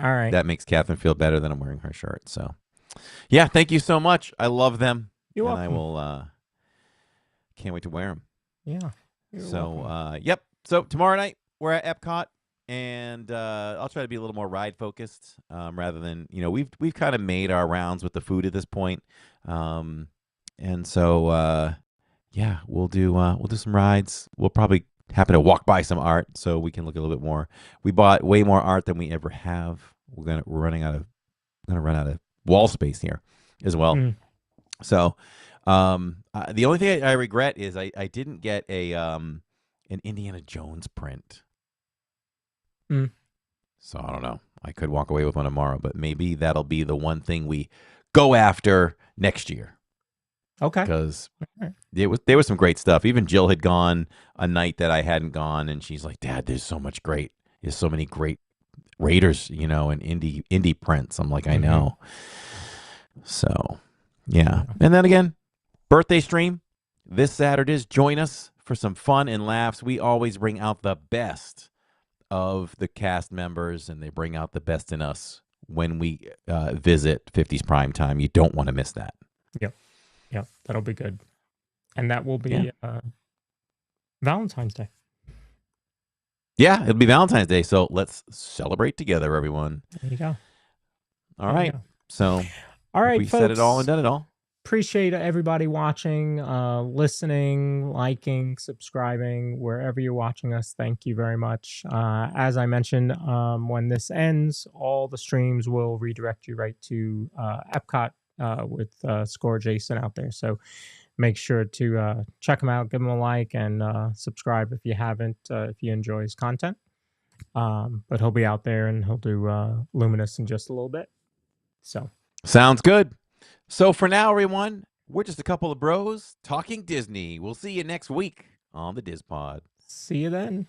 All right. That makes Catherine feel better than I'm wearing her shirt. So, yeah, thank you so much. I love them. You're and welcome. I will can't wait to wear them. Yeah. You're So, welcome. yep. So tomorrow night we're at Epcot, and I'll try to be a little more ride focused rather than we've kind of made our rounds with the food at this point, and so yeah, we'll do some rides. We'll probably happen to walk by some art so we can look a little bit more. We bought way more art than we ever have. We're gonna run out of wall space here as well. So the only thing I regret is I didn't get an Indiana Jones print. So I don't know. I could walk away with one tomorrow, but maybe that'll be the one thing we go after next year. Okay. Because there was some great stuff. Even Jill had gone a night that I hadn't gone, and she's like, "Dad, there's so many great Raiders, and indie prints." I'm like, I know. So, yeah. And then again, birthday stream this Saturday. Join us for some fun and laughs. We always bring out the best of the cast members, and they bring out the best in us when we visit 50s Prime Time. You don't want to miss that. Yep. Yep, that'll be good. And that will be Valentine's Day. Yeah, it'll be Valentine's Day, so let's celebrate together, everyone. There you go. All right. So all right, we said it all and folks. done it all. Appreciate everybody watching, listening, liking, subscribing, wherever you're watching us. Thank you very much. As I mentioned, when this ends, all the streams will redirect you right to Epcot with Score Jason out there. So make sure to check him out, give him a like, and subscribe if you haven't, if you enjoy his content. But he'll be out there and he'll do Luminous in just a little bit. So sounds good. So for now, everyone, we're just a couple of bros talking Disney. We'll see you next week on the DIZPod. See you then.